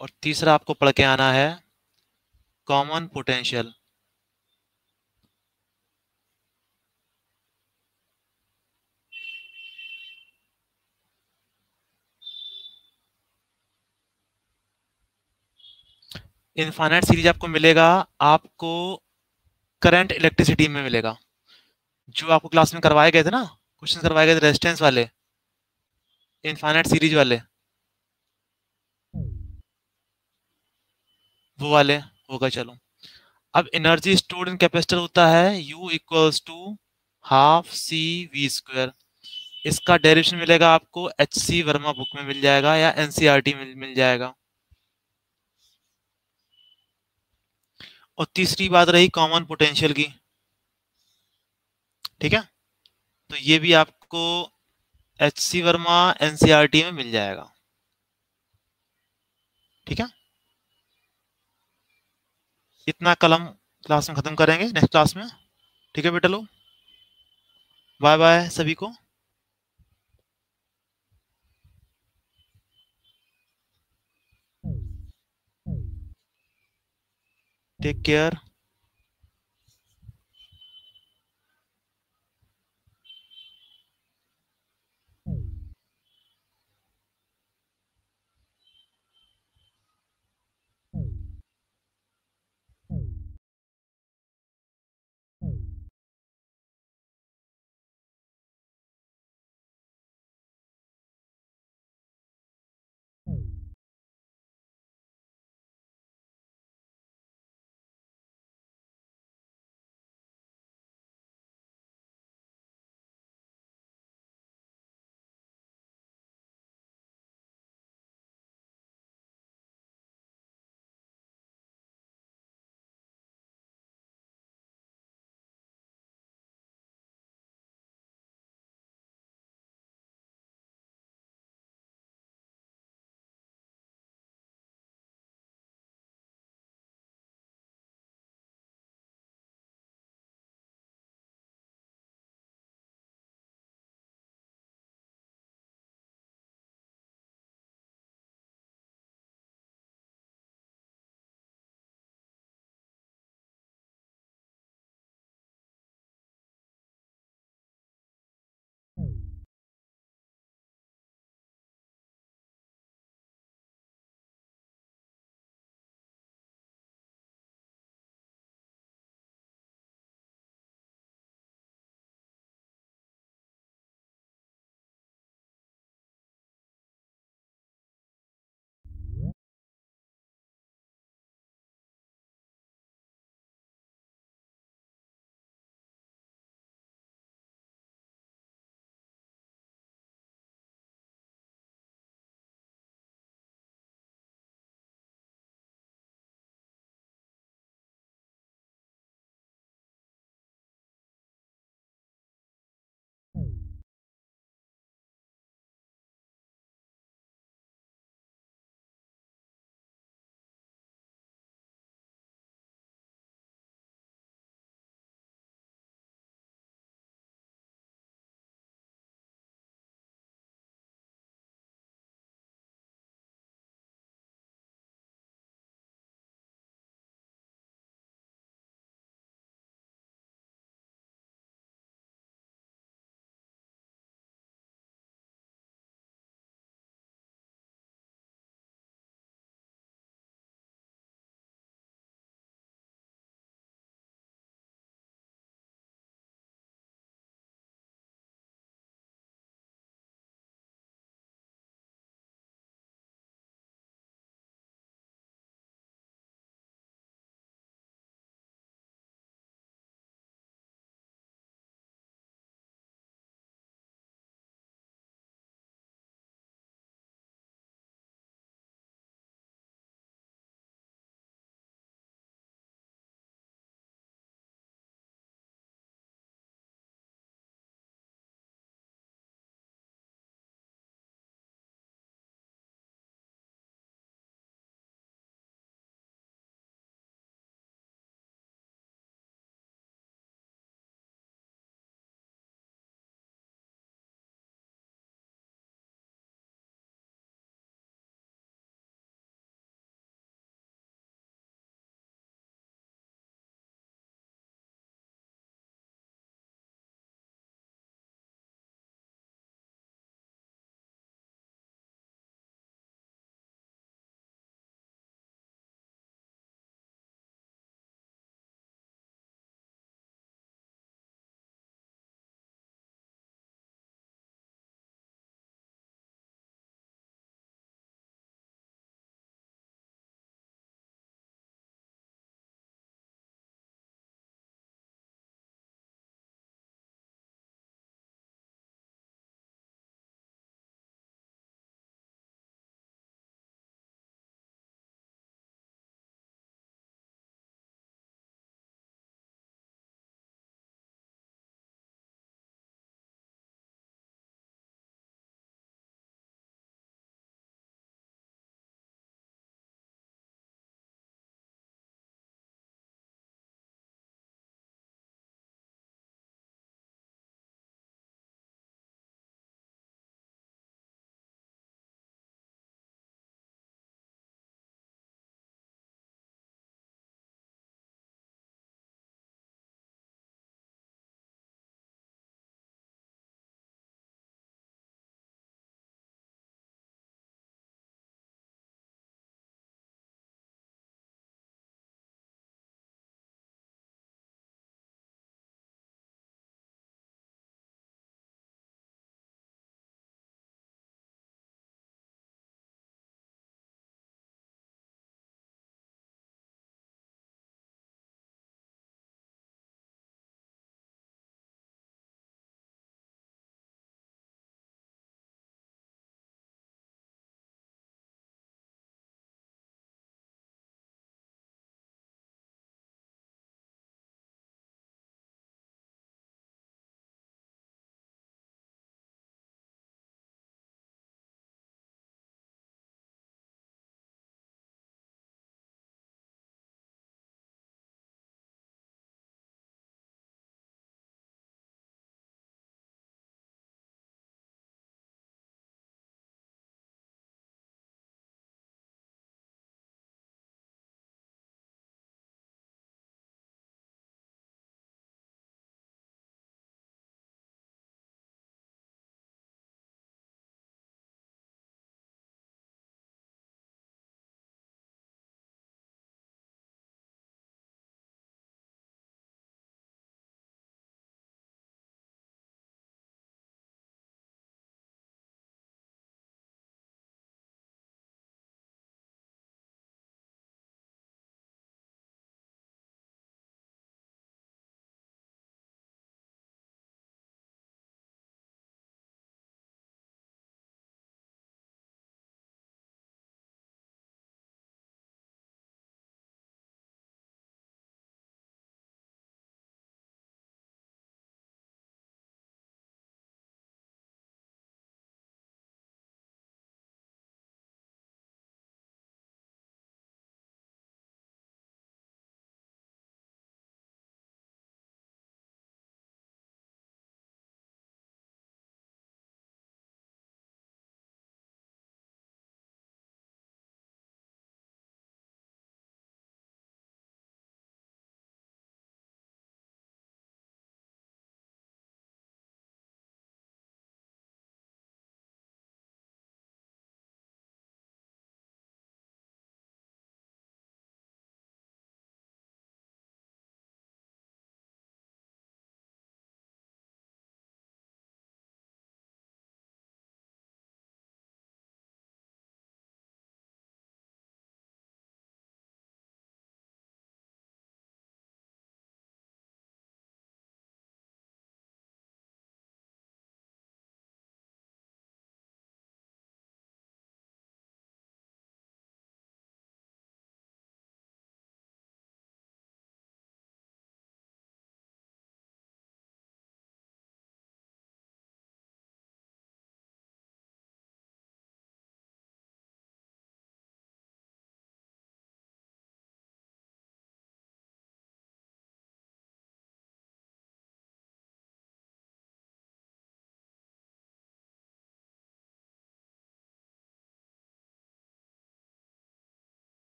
और तीसरा आपको पढ़ के आना है कॉमन पोटेंशियल। इनफाइनाइट सीरीज आपको मिलेगा, आपको करंट इलेक्ट्रिसिटी में मिलेगा, जो आपको क्लास में करवाए गए थे ना, क्वेश्चन करवाए गए थे रेजिस्टेंस वाले, इनफाइनाइट सीरीज वाले, वो वाले होगा। चलो अब एनर्जी स्टोर्ड इन कैपेसिटर होता है U equals to half c v square. इसका डेरिवेशन मिलेगा आपको HC वर्मा बुक में मिल जाएगा या NCERT में मिल जाएगा। और तीसरी बात रही कॉमन पोटेंशियल की, ठीक है, तो ये भी आपको HC वर्मा NCERT में मिल जाएगा, ठीक है। इतना कलम क्लास में खत्म करेंगे नेक्स्ट क्लास में, ठीक है बेटा लोग, बाय बाय सभी को, टेक केयर।